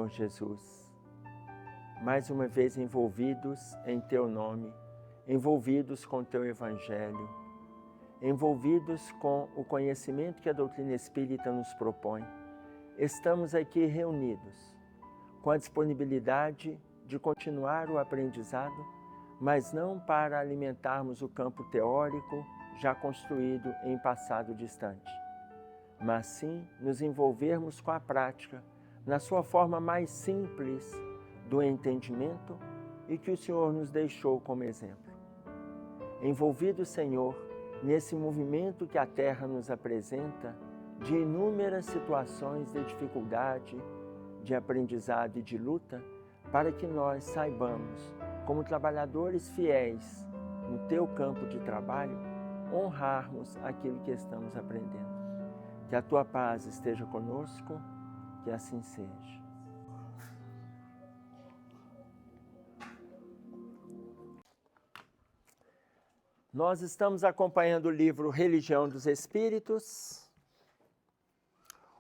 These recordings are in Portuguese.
Senhor Jesus, mais uma vez envolvidos em Teu nome, envolvidos com Teu Evangelho, envolvidos com o conhecimento que a doutrina espírita nos propõe. Estamos aqui reunidos com a disponibilidade de continuar o aprendizado, mas não para alimentarmos o campo teórico já construído em passado distante, mas sim nos envolvermos com a prática, na sua forma mais simples do entendimento e que o Senhor nos deixou como exemplo. Envolvido, Senhor, nesse movimento que a Terra nos apresenta, de inúmeras situações de dificuldade, de aprendizado e de luta, para que nós saibamos, como trabalhadores fiéis no Teu campo de trabalho, honrarmos aquilo que estamos aprendendo. Que a Tua paz esteja conosco, que assim seja. Nós estamos acompanhando o livro Religião dos Espíritos.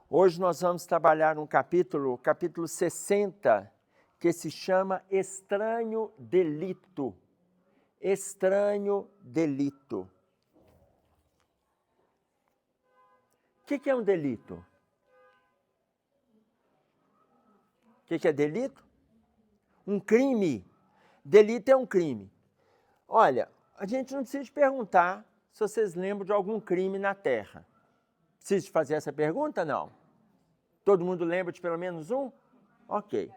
Hoje nós vamos trabalhar um capítulo 60, que se chama Estranho Delito. Estranho Delito. O que é um delito? O que é delito? Um crime. Delito é um crime. Olha, a gente não precisa perguntar se vocês lembram de algum crime na Terra. Precisa fazer essa pergunta? Não. Todo mundo lembra de pelo menos um? Ok.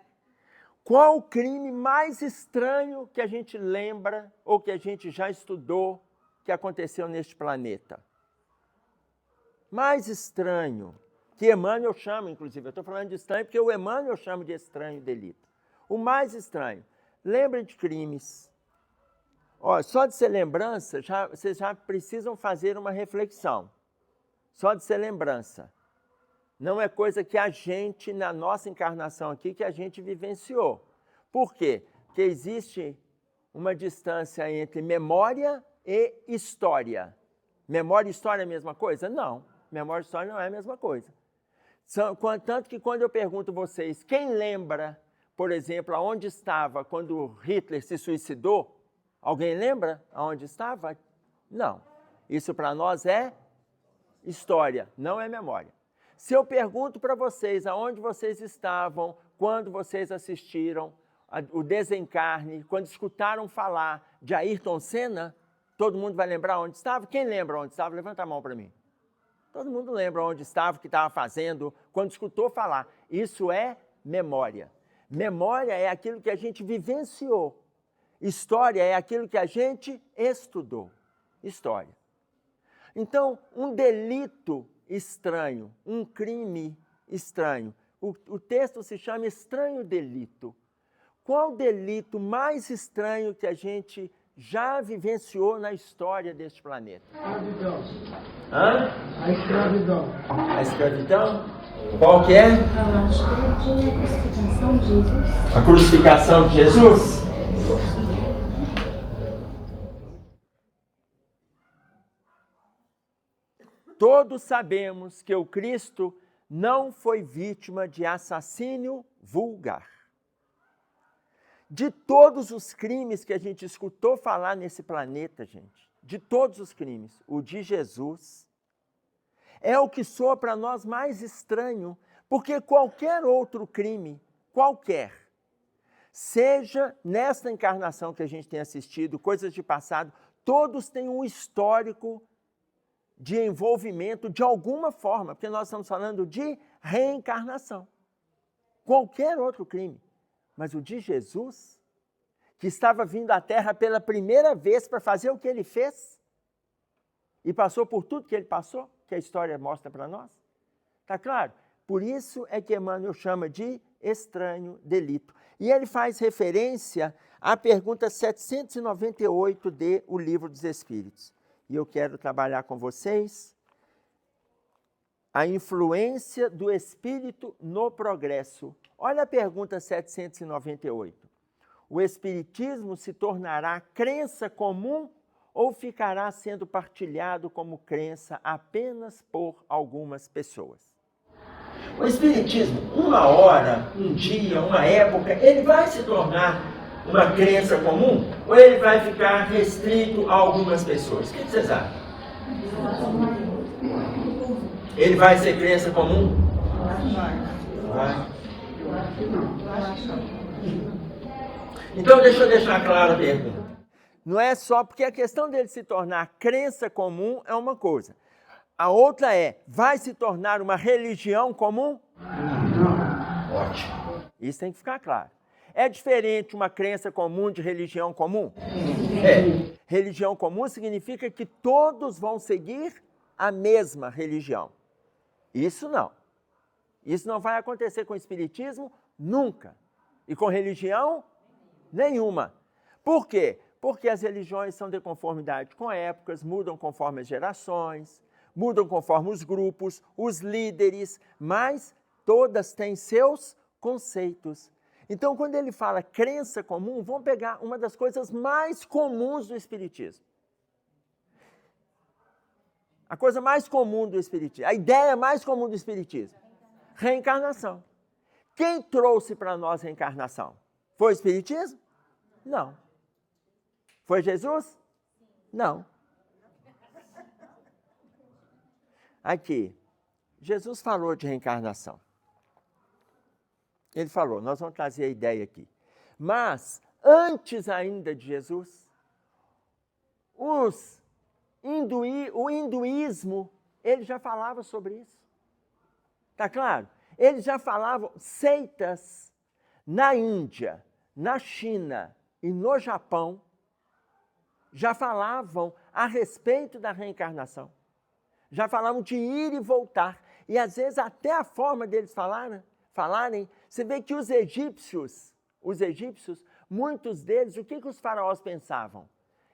Qual o crime mais estranho que a gente lembra ou que a gente já estudou que aconteceu neste planeta? Mais estranho, que Emmanuel chama, inclusive, eu estou falando de estranho porque o Emmanuel chama de estranho delito. O mais estranho. Lembrem de crimes. Ó, só de ser lembrança, vocês já precisam fazer uma reflexão. Só de ser lembrança. Não é coisa que a gente, na nossa encarnação aqui, que a gente vivenciou. Por quê? Porque existe uma distância entre memória e história. Memória e história é a mesma coisa? Não. Memória e história não é a mesma coisa. Tanto que quando eu pergunto a vocês, quem lembra, por exemplo, aonde estava quando Hitler se suicidou? Alguém lembra aonde estava? Não. Isso para nós é história, não é memória. Se eu pergunto para vocês aonde vocês estavam quando vocês assistiram o desencarne, quando escutaram falar de Ayrton Senna, todo mundo vai lembrar onde estava? Quem lembra onde estava? Levanta a mão para mim. Todo mundo lembra onde estava, o que estava fazendo, quando escutou falar. Isso é memória. Memória é aquilo que a gente vivenciou. História é aquilo que a gente estudou. História. Então, um delito estranho, um crime estranho. O texto se chama Estranho Delito. Qual delito mais estranho que a gente já vivenciou na história deste planeta? Escravidão. Hã? A escravidão. A escravidão? Qual que é? Acho que é a crucificação de Jesus. A crucificação de Jesus? Todos sabemos que o Cristo não foi vítima de assassínio vulgar. De todos os crimes que a gente escutou falar nesse planeta, gente, de todos os crimes, o de Jesus é o que soa para nós mais estranho, porque qualquer outro crime, qualquer, seja nesta encarnação que a gente tem assistido, coisas de passado, todos têm um histórico de envolvimento de alguma forma, porque nós estamos falando de reencarnação. Qualquer outro crime. Mas o de Jesus, que estava vindo à Terra pela primeira vez para fazer o que ele fez, e passou por tudo que ele passou, que a história mostra para nós. Está claro? Por isso é que Emmanuel chama de estranho delito. E ele faz referência à pergunta 798 de O Livro dos Espíritos. E eu quero trabalhar com vocês a influência do espírito no progresso. Olha a pergunta 798. O espiritismo se tornará crença comum ou ficará sendo partilhado como crença apenas por algumas pessoas? O Espiritismo, uma hora, um dia, uma época, ele vai se tornar uma crença comum ou ele vai ficar restrito a algumas pessoas? O que vocês acham? Ele vai ser crença comum? Vai. Então deixa eu deixar clara a pergunta. Não é só porque a questão dele se tornar crença comum é uma coisa. A outra é, vai se tornar uma religião comum? Ótimo. Isso tem que ficar claro. É diferente uma crença comum de religião comum? É. Religião comum significa que todos vão seguir a mesma religião. Isso não. Isso não vai acontecer com o Espiritismo nunca. E com religião nenhuma. Por quê? Porque as religiões são de conformidade com épocas, mudam conforme as gerações, mudam conforme os grupos, os líderes, mas todas têm seus conceitos. Então, quando ele fala crença comum, vamos pegar uma das coisas mais comuns do Espiritismo. A coisa mais comum do Espiritismo, a ideia mais comum do Espiritismo, reencarnação. Quem trouxe para nós reencarnação? Foi o Espiritismo? Não. Foi Jesus? Não. Aqui, Jesus falou de reencarnação. Ele falou, nós vamos trazer a ideia aqui. Mas, antes ainda de Jesus, o hinduísmo, ele já falava sobre isso. Está claro? Eles já falavam, seitas na Índia, na China e no Japão, já falavam a respeito da reencarnação. Já falavam de ir e voltar. E às vezes até a forma deles falarem, você vê que os egípcios, muitos deles, o que os faraós pensavam?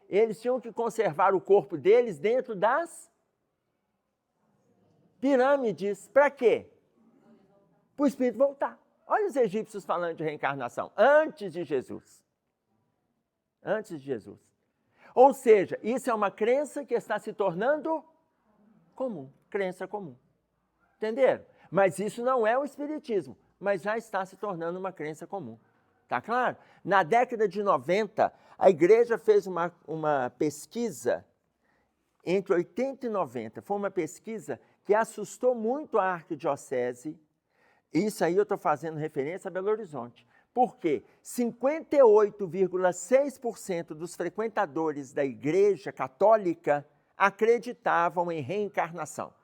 Eles tinham que conservar o corpo deles dentro das pirâmides. Para quê? Para o espírito voltar. Olha os egípcios falando de reencarnação, antes de Jesus. Antes de Jesus. Ou seja, isso é uma crença que está se tornando comum, crença comum. Entenderam? Mas isso não é o Espiritismo, mas já está se tornando uma crença comum. Tá claro? Na década de 90, a igreja fez uma pesquisa entre 80 e 90. Foi uma pesquisa que assustou muito a arquidiocese. Isso aí eu estou fazendo referência a Belo Horizonte. Por quê? 58,6% dos frequentadores da igreja católica acreditavam em reencarnação.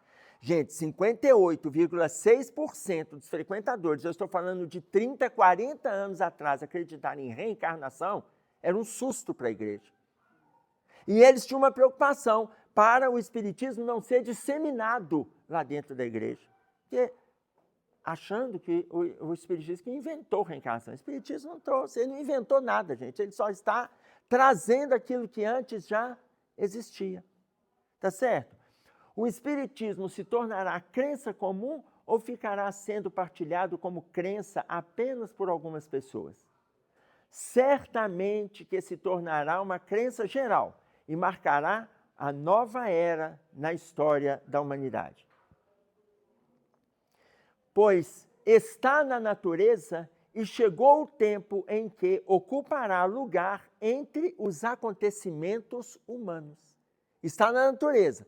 Gente, 58,6% dos frequentadores, eu estou falando de 30, 40 anos atrás, acreditarem em reencarnação, era um susto para a igreja. E eles tinham uma preocupação para o espiritismo não ser disseminado lá dentro da igreja. Porque, achando que o espiritismo que inventou reencarnação. O espiritismo não trouxe, ele não inventou nada, gente. Ele só está trazendo aquilo que antes já existia. Tá certo? O espiritismo se tornará crença comum ou ficará sendo partilhado como crença apenas por algumas pessoas? Certamente que se tornará uma crença geral e marcará a nova era na história da humanidade. Pois está na natureza e chegou o tempo em que ocupará lugar entre os acontecimentos humanos. Está na natureza,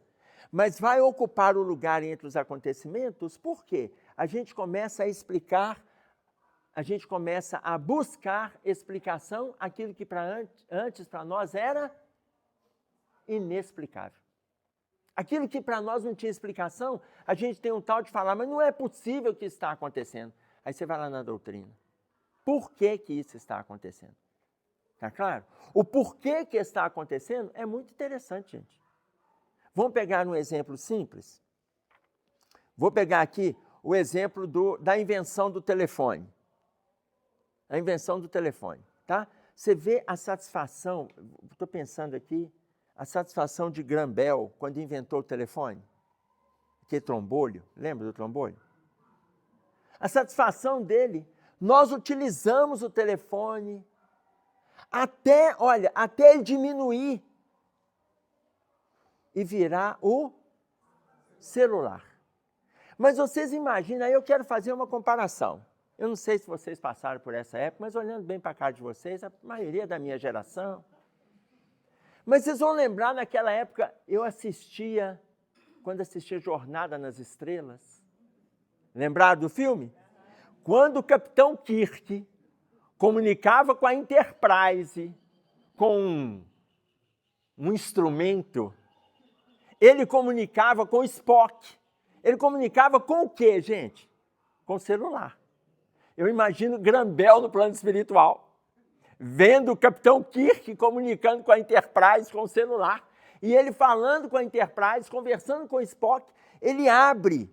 mas vai ocupar o lugar entre os acontecimentos, por quê? A gente começa a explicar, a gente começa a buscar explicação aquilo que antes para nós era inexplicável. Aquilo que para nós não tinha explicação, a gente tem um tal de falar, mas não é possível que isso está acontecendo. Aí você vai lá na doutrina. Por que que isso está acontecendo? Tá claro? O porquê que está acontecendo é muito interessante, gente. Vamos pegar um exemplo simples? Vou pegar aqui o exemplo da invenção do telefone. A invenção do telefone, tá? Você vê a satisfação, estou pensando aqui, a satisfação de Graham Bell quando inventou o telefone. Que trombolho, lembra do trombolho? A satisfação dele, nós utilizamos o telefone até ele diminuir e virar o celular. Mas vocês imaginam, aí eu quero fazer uma comparação. Eu não sei se vocês passaram por essa época, mas olhando bem para a cara de vocês, a maioria da minha geração. Mas vocês vão lembrar, naquela época, quando assistia Jornada nas Estrelas. Lembraram do filme? Quando o Capitão Kirk comunicava com a Enterprise, com um instrumento, ele comunicava com o Spock. Ele comunicava com o quê, gente? Com o celular. Eu imagino Graham-Bell no plano espiritual, vendo o Capitão Kirk comunicando com a Enterprise, com o celular, e ele falando com a Enterprise, conversando com o Spock, ele abre,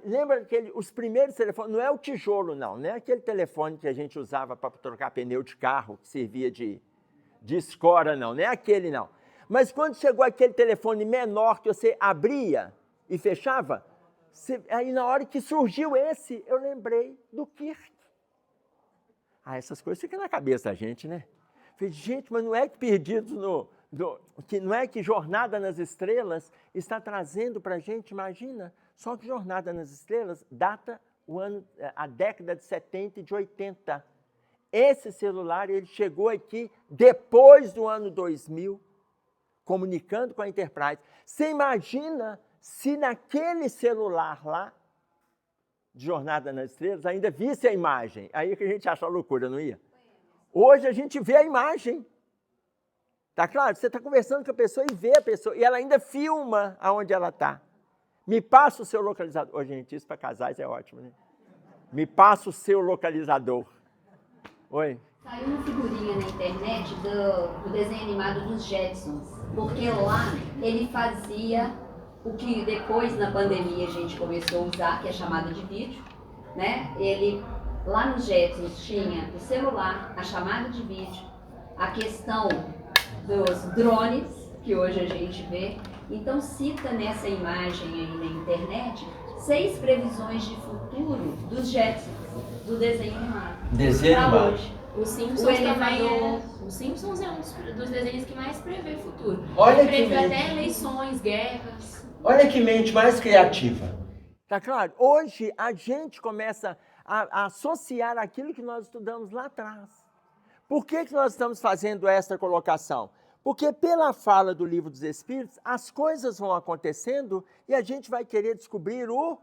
lembra que os primeiros telefones, não é o tijolo não é aquele telefone que a gente usava para trocar pneu de carro, que servia de escora não é aquele não. Mas quando chegou aquele telefone menor que você abria e fechava, aí na hora que surgiu esse, eu lembrei do Kirk. Essas coisas ficam na cabeça da gente, né? Falei, gente, mas não é que Perdidos não é que Jornada nas Estrelas está trazendo para a gente, imagina, só que Jornada nas Estrelas data a década de 70 e de 80. Esse celular, ele chegou aqui depois do ano 2000, comunicando com a Enterprise. Você imagina se naquele celular lá, de Jornada nas Estrelas, ainda visse a imagem. Aí que a gente acha loucura, não ia? Hoje a gente vê a imagem. Tá claro? Você está conversando com a pessoa e vê a pessoa, e ela ainda filma aonde ela está. Me passa o seu localizador. Ô, gente, isso para casais é ótimo, né? Me passa o seu localizador. Oi? Saiu uma figurinha na internet do desenho animado dos Jetsons, porque lá ele fazia o que depois na pandemia a gente começou a usar, que é chamada de vídeo, né? Ele, lá nos Jetsons tinha o celular, a chamada de vídeo, a questão dos drones, que hoje a gente vê. Então cita nessa imagem aí na internet 6 previsões de futuro dos Jetsons, do desenho animado. Desenho animado. Hoje. Os Simpsons Os Simpsons é um dos desenhos que mais prevê o futuro. Olha Ele que prevê mente. até eleições, guerras. Olha que mente mais criativa. Tá claro? Hoje a gente começa a associar aquilo que nós estudamos lá atrás. Por que nós estamos fazendo esta colocação? Porque pela fala do Livro dos Espíritos, as coisas vão acontecendo e a gente vai querer descobrir o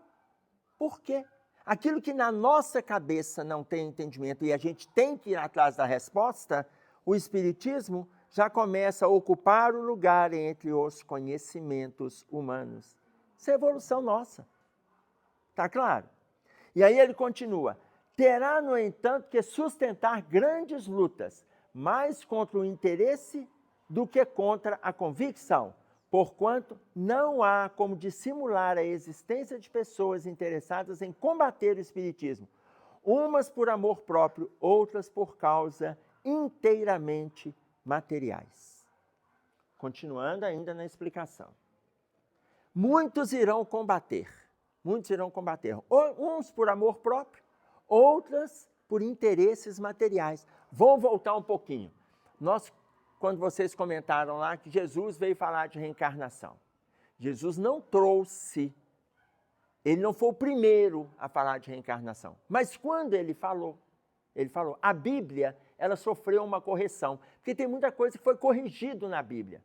porquê. Aquilo que na nossa cabeça não tem entendimento e a gente tem que ir atrás da resposta, o Espiritismo já começa a ocupar o lugar entre os conhecimentos humanos. Isso é evolução nossa. Está claro? E aí ele continua. Terá, no entanto, que sustentar grandes lutas, mais contra o interesse do que contra a convicção, porquanto não há como dissimular a existência de pessoas interessadas em combater o espiritismo, umas por amor próprio, outras por causa inteiramente materiais. Continuando ainda na explicação. Muitos irão combater, uns por amor próprio, outras por interesses materiais. Vamos voltar um pouquinho. Quando vocês comentaram lá que Jesus veio falar de reencarnação. Jesus não trouxe, ele não foi o primeiro a falar de reencarnação. Mas quando ele falou, a Bíblia, ela sofreu uma correção, porque tem muita coisa que foi corrigido na Bíblia.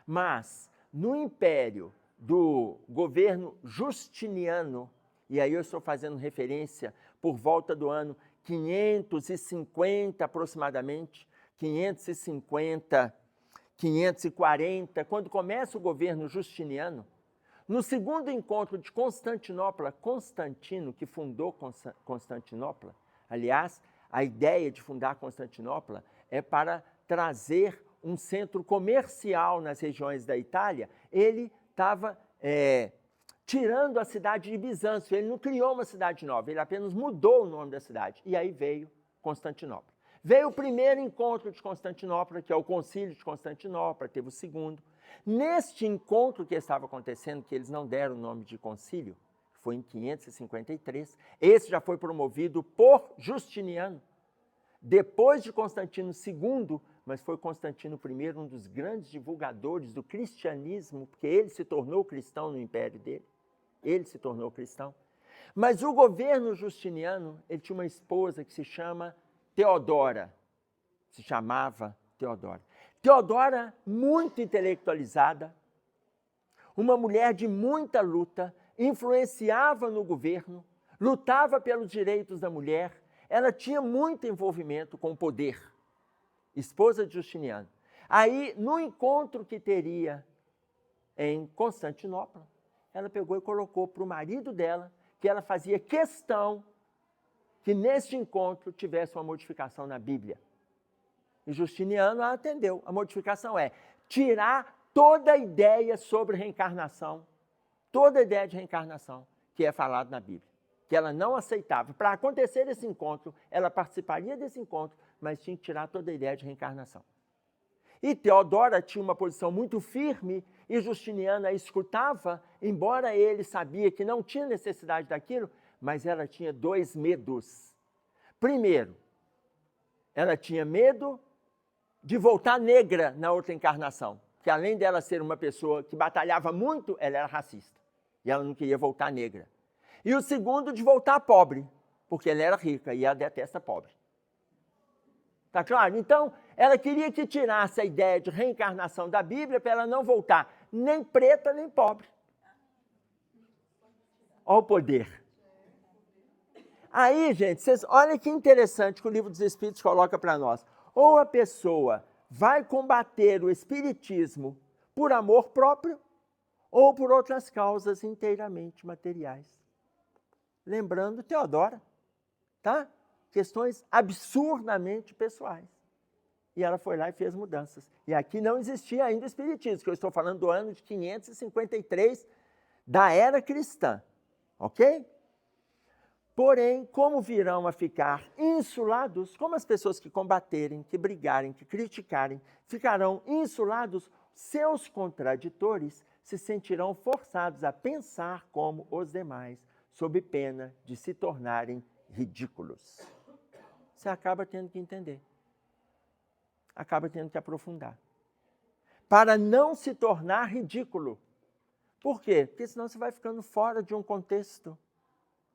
Mas no império do governo Justiniano, e aí eu estou fazendo referência por volta do ano 550 aproximadamente, 550, 540, quando começa o governo Justiniano, no segundo encontro de Constantinopla, Constantino, que fundou Constantinopla, aliás, a ideia de fundar Constantinopla é para trazer um centro comercial nas regiões da Itália. Ele estava tirando a cidade de Bizâncio, ele não criou uma cidade nova, ele apenas mudou o nome da cidade, e aí veio Constantinopla. Veio o primeiro encontro de Constantinopla, que é o Concílio de Constantinopla, teve o segundo. Neste encontro que estava acontecendo, que eles não deram o nome de concílio, foi em 553, esse já foi promovido por Justiniano, depois de Constantino II, mas foi Constantino I, um dos grandes divulgadores do cristianismo, porque ele se tornou cristão no império dele. ele se tornou cristão. Mas o governo Justiniano, ele tinha uma esposa que se chama Teodora, se chamava Teodora. Teodora, muito intelectualizada, uma mulher de muita luta, influenciava no governo, lutava pelos direitos da mulher, ela tinha muito envolvimento com o poder. Esposa de Justiniano. Aí, no encontro que teria em Constantinopla, ela pegou e colocou para o marido dela que ela fazia questão que neste encontro tivesse uma modificação na Bíblia. E Justiniano a atendeu. A modificação é tirar toda a ideia sobre reencarnação, toda a ideia de reencarnação que é falado na Bíblia, que ela não aceitava. Para acontecer esse encontro, ela participaria desse encontro, mas tinha que tirar toda a ideia de reencarnação. E Teodora tinha uma posição muito firme e Justiniano a escutava, embora ele sabia que não tinha necessidade daquilo, mas ela tinha dois medos. Primeiro, ela tinha medo de voltar negra na outra encarnação, que além dela ser uma pessoa que batalhava muito, ela era racista, e ela não queria voltar negra. E o segundo, de voltar pobre, porque ela era rica e ela detesta pobre. Tá claro? Então, ela queria que tirasse a ideia de reencarnação da Bíblia para ela não voltar nem preta nem pobre. Olha o poder. Aí, gente, vocês olhem que interessante que o Livro dos Espíritos coloca para nós. Ou a pessoa vai combater o espiritismo por amor próprio ou por outras causas inteiramente materiais. Lembrando Teodora, tá? Questões absurdamente pessoais. E ela foi lá e fez mudanças. E aqui não existia ainda o espiritismo, que eu estou falando do ano de 553 da era cristã, ok? Porém, como virão a ficar insulados, como as pessoas que combaterem, que brigarem, que criticarem, ficarão insulados, seus contraditores se sentirão forçados a pensar como os demais, sob pena de se tornarem ridículos. Você acaba tendo que entender. Acaba tendo que aprofundar. Para não se tornar ridículo. Por quê? Porque senão você vai ficando fora de um contexto.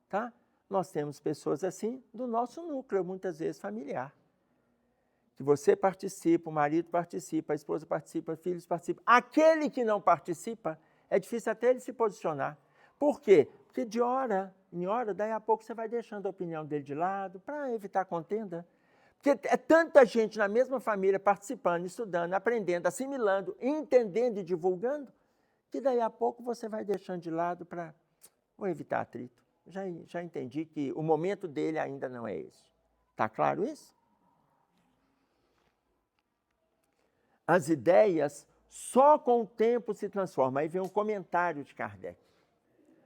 Tá? Nós temos pessoas assim do nosso núcleo, muitas vezes familiar. Que você participa, o marido participa, a esposa participa, filhos participam. Aquele que não participa, é difícil até ele se posicionar. Por quê? Porque de hora em hora, daí a pouco você vai deixando a opinião dele de lado para evitar contenda. Porque é tanta gente na mesma família participando, estudando, aprendendo, assimilando, entendendo e divulgando, que daí a pouco você vai deixando de lado para evitar atrito. Já entendi que o momento dele ainda não é esse. Está claro isso? As ideias só com o tempo se transformam. Aí vem um comentário de Kardec.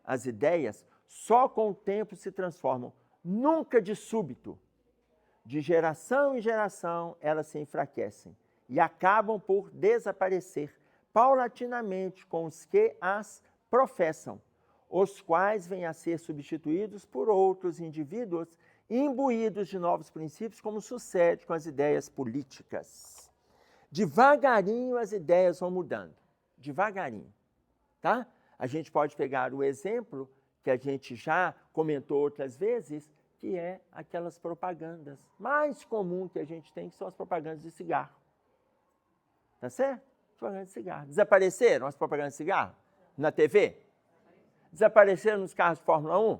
As ideias só com o tempo se transformam, nunca de súbito. De geração em geração, elas se enfraquecem e acabam por desaparecer paulatinamente com os que as professam, os quais vêm a ser substituídos por outros indivíduos imbuídos de novos princípios, como sucede com as ideias políticas. Devagarinho as ideias vão mudando, devagarinho, tá? A gente pode pegar o exemplo que a gente já comentou outras vezes, que é aquelas propagandas mais comuns que a gente tem, que são as propagandas de cigarro. Tá certo? Propagandas de cigarro. Desapareceram as propagandas de cigarro na TV? Desapareceram nos carros de Fórmula 1?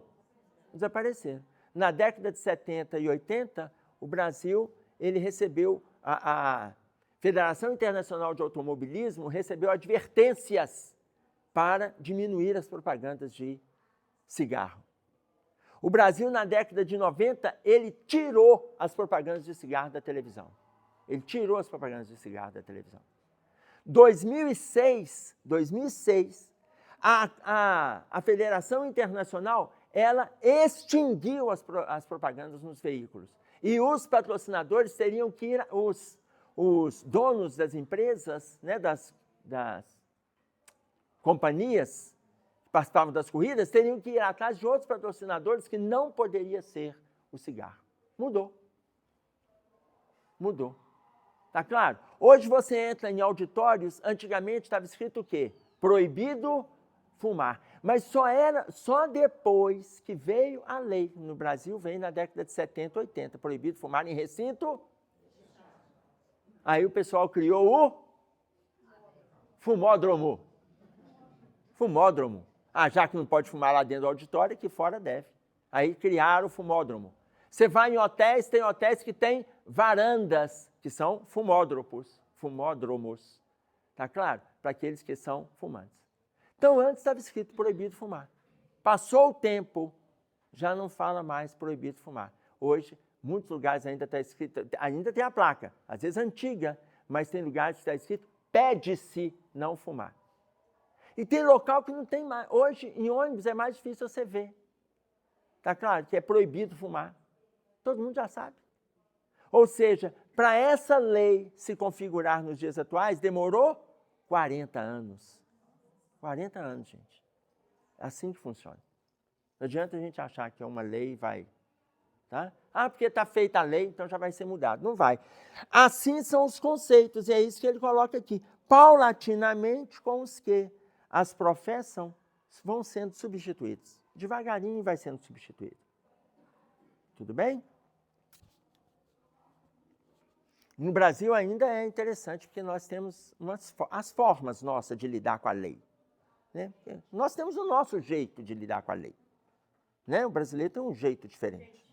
Desapareceram. Na década de 70 e 80, o Brasil ele recebeu, a Federação Internacional de Automobilismo recebeu advertências para diminuir as propagandas de cigarro. O Brasil, na década de 90, ele tirou as propagandas de cigarro da televisão. Ele tirou as propagandas de cigarro da televisão. 2006, a Federação Internacional, ela extinguiu as propagandas nos veículos. E os patrocinadores teriam que ir, os donos das empresas, né, das companhias que participavam das corridas, teriam que ir atrás de outros patrocinadores que não poderia ser o cigarro. Mudou. Mudou. Tá claro? Hoje você entra em auditórios, antigamente estava escrito o quê? Proibido fumar. Mas só depois que veio a lei. No Brasil, veio na década de 70, 80. Proibido fumar em recinto. Aí o pessoal criou o fumódromo. Fumódromo. Ah, já que não pode fumar lá dentro do auditório, aqui fora deve. Aí criaram o fumódromo. Você vai em hotéis, tem hotéis que tem varandas, que são fumódromos. Tá claro? Para aqueles que são fumantes. Então, antes estava escrito proibido fumar. Passou o tempo, já não fala mais proibido fumar. Hoje, muitos lugares ainda está escrito, ainda tem a placa, às vezes antiga, mas tem lugares que está escrito, pede-se não fumar. E tem local que não tem mais. Hoje, em ônibus, é mais difícil você ver. Está claro que é proibido fumar. Todo mundo já sabe. Ou seja, para essa lei se configurar nos dias atuais, demorou 40 anos. 40 anos, gente. É assim que funciona. Não adianta a gente achar que é uma lei e vai. Tá? Ah, porque está feita a lei, então já vai ser mudado. Não vai. Assim são os conceitos, e é isso que ele coloca aqui. Paulatinamente, com os que as professam, vão sendo substituídos. Devagarinho vai sendo substituído. Tudo bem? No Brasil ainda é interessante, porque nós temos as formas nossas de lidar com a lei. Né? Nós temos o nosso jeito de lidar com a lei. Né? O brasileiro tem um jeito diferente.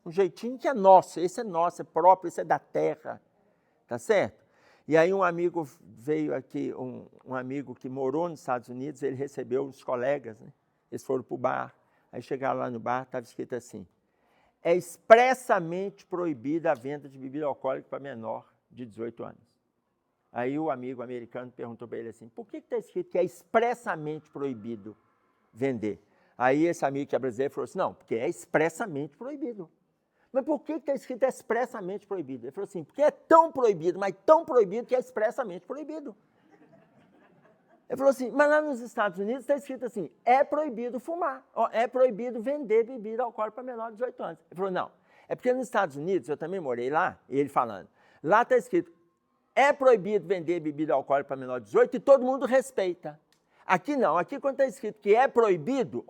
Um jeitinho que é nosso, esse é nosso, é próprio, esse é da terra. Tá certo? E aí um amigo veio aqui, um amigo que morou nos Estados Unidos, ele recebeu os colegas, né? Eles foram para o bar, aí chegaram lá no bar, estava escrito assim, é expressamente proibida a venda de bebida alcoólica para menor de 18 anos. Aí o amigo americano perguntou para ele assim, por que está escrito que é expressamente proibido vender? Aí esse amigo que é brasileiro falou assim, não, porque é expressamente proibido. Mas por que está escrito expressamente proibido? Ele falou assim, porque é tão proibido, mas tão proibido que é expressamente proibido. Ele falou assim, mas lá nos Estados Unidos está escrito assim, é proibido fumar, é proibido vender bebida alcoólica para menor de 18 anos. Ele falou, não, é porque nos Estados Unidos, eu também morei lá, ele falando, lá está escrito, é proibido vender bebida alcoólica para menor de 18 e todo mundo respeita. Aqui não, aqui quando está escrito que é proibido,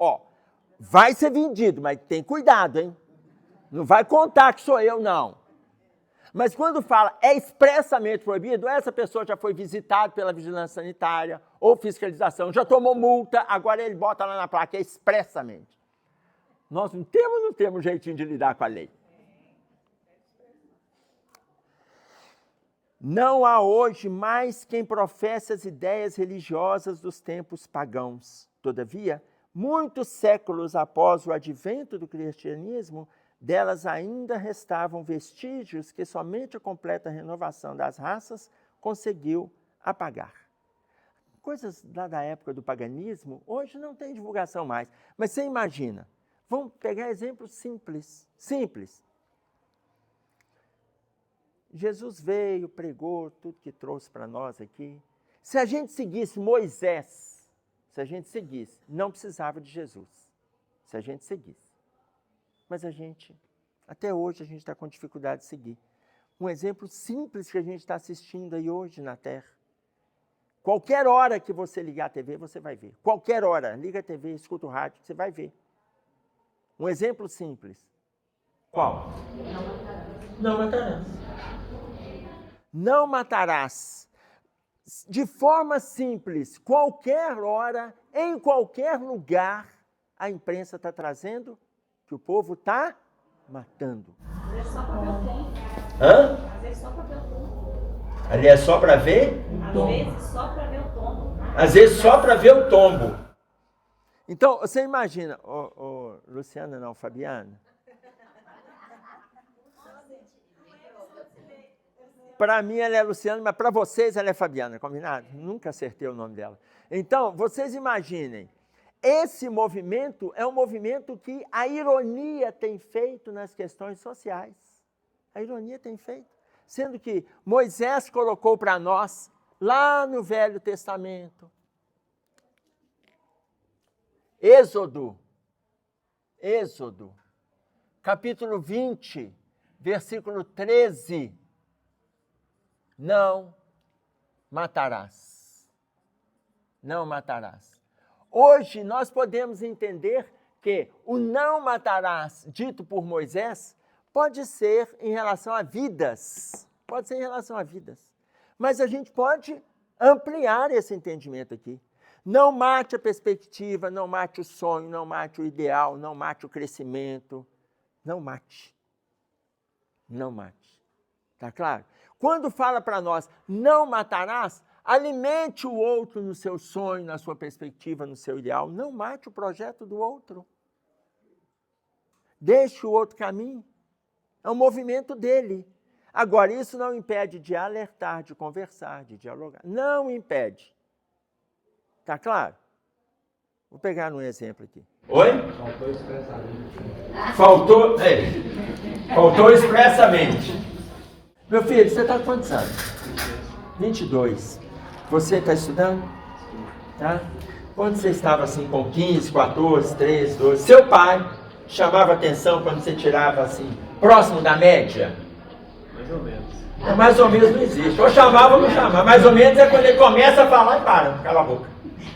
vai ser vendido, mas tem cuidado, hein? Não vai contar que sou eu, não. Mas quando fala é expressamente proibido, essa pessoa já foi visitada pela vigilância sanitária ou fiscalização, já tomou multa, agora ele bota lá na placa, é expressamente. Nós não temos jeitinho de lidar com a lei. Não há hoje mais quem professe as ideias religiosas dos tempos pagãos. Todavia, muitos séculos após o advento do cristianismo, delas ainda restavam vestígios que somente a completa renovação das raças conseguiu apagar. Coisas lá da época do paganismo, hoje não tem divulgação mais. Mas você imagina, vamos pegar exemplos simples. Jesus veio, pregou tudo que trouxe para nós aqui. Se a gente seguisse Moisés, não precisava de Jesus. Se a gente seguisse. Mas até hoje, a gente está com dificuldade de seguir. Um exemplo simples que a gente está assistindo aí hoje na Terra. Qualquer hora que você ligar a TV, você vai ver. Qualquer hora, liga a TV, escuta o rádio, você vai ver. Um exemplo simples. Qual? Não matarás. Não matarás. De forma simples, qualquer hora, em qualquer lugar, a imprensa está trazendo que o povo está matando. Às vezes só para ver o tombo. Hã? Às vezes só para ver o tombo. Ali é só para ver? Às vezes só para ver o tombo. Às vezes só para ver o tombo. Então, você imagina, Luciana não, Fabiana. Para mim ela é Luciana, mas para vocês ela é Fabiana, combinado? Nunca acertei o nome dela. Então, vocês imaginem, esse movimento é um movimento que a ironia tem feito nas questões sociais. A ironia tem feito. Sendo que Moisés colocou para nós, lá no Velho Testamento, Êxodo, capítulo 20, versículo 13, não matarás. Não matarás. Hoje nós podemos entender que o não matarás dito por Moisés pode ser em relação a vidas. Pode ser em relação a vidas. Mas a gente pode ampliar esse entendimento aqui. Não mate a perspectiva, não mate o sonho, não mate o ideal, não mate o crescimento. Não mate. Não mate. Tá claro? Quando fala para nós, não matarás, alimente o outro no seu sonho, na sua perspectiva, no seu ideal. Não mate o projeto do outro. Deixe o outro caminho. É um movimento dele. Agora, isso não impede de alertar, de conversar, de dialogar. Não impede. Tá claro? Vou pegar um exemplo aqui. Oi? Faltou expressamente. Faltou expressamente. Meu filho, você está com quantos anos? 22. Você está estudando? Tá? Quando você estava assim com 15, 14, 13, 12, seu pai chamava atenção quando você tirava assim, próximo da média? Mais ou menos. Mais ou menos não existe. Ou chamava ou não chamava. Mais ou menos é quando ele começa a falar e para, cala a boca.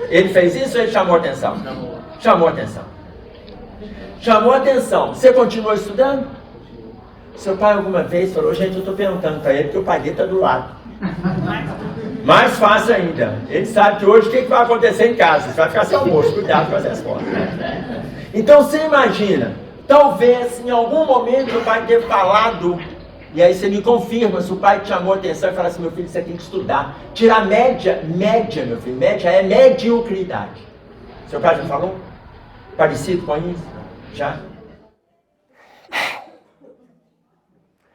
Ele fez isso ou ele chamou atenção? Chamou atenção. Chamou atenção. Você continuou estudando? Seu pai alguma vez falou, gente, eu estou perguntando para ele, porque o pai dele está do lado. Mais fácil ainda. Ele sabe que hoje o que vai acontecer em casa? Você vai ficar sem almoço, cuidado com as respostas. Então você imagina, talvez em algum momento o pai ter falado, e aí você me confirma se o pai te chamou a atenção e fala assim, meu filho, você tem que estudar. Tirar média, meu filho, média é mediocridade. Seu pai já falou? Parecido com isso? Já?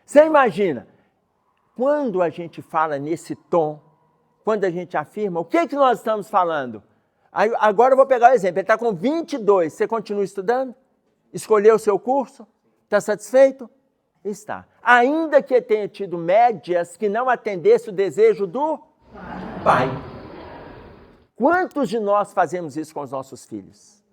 Você imagina, quando a gente fala nesse tom, quando a gente afirma, o que nós estamos falando? Agora eu vou pegar o exemplo, ele está com 22, você continua estudando? Escolheu o seu curso? Está satisfeito? Está. Ainda que tenha tido médias que não atendesse o desejo do pai. Quantos de nós fazemos isso com os nossos filhos?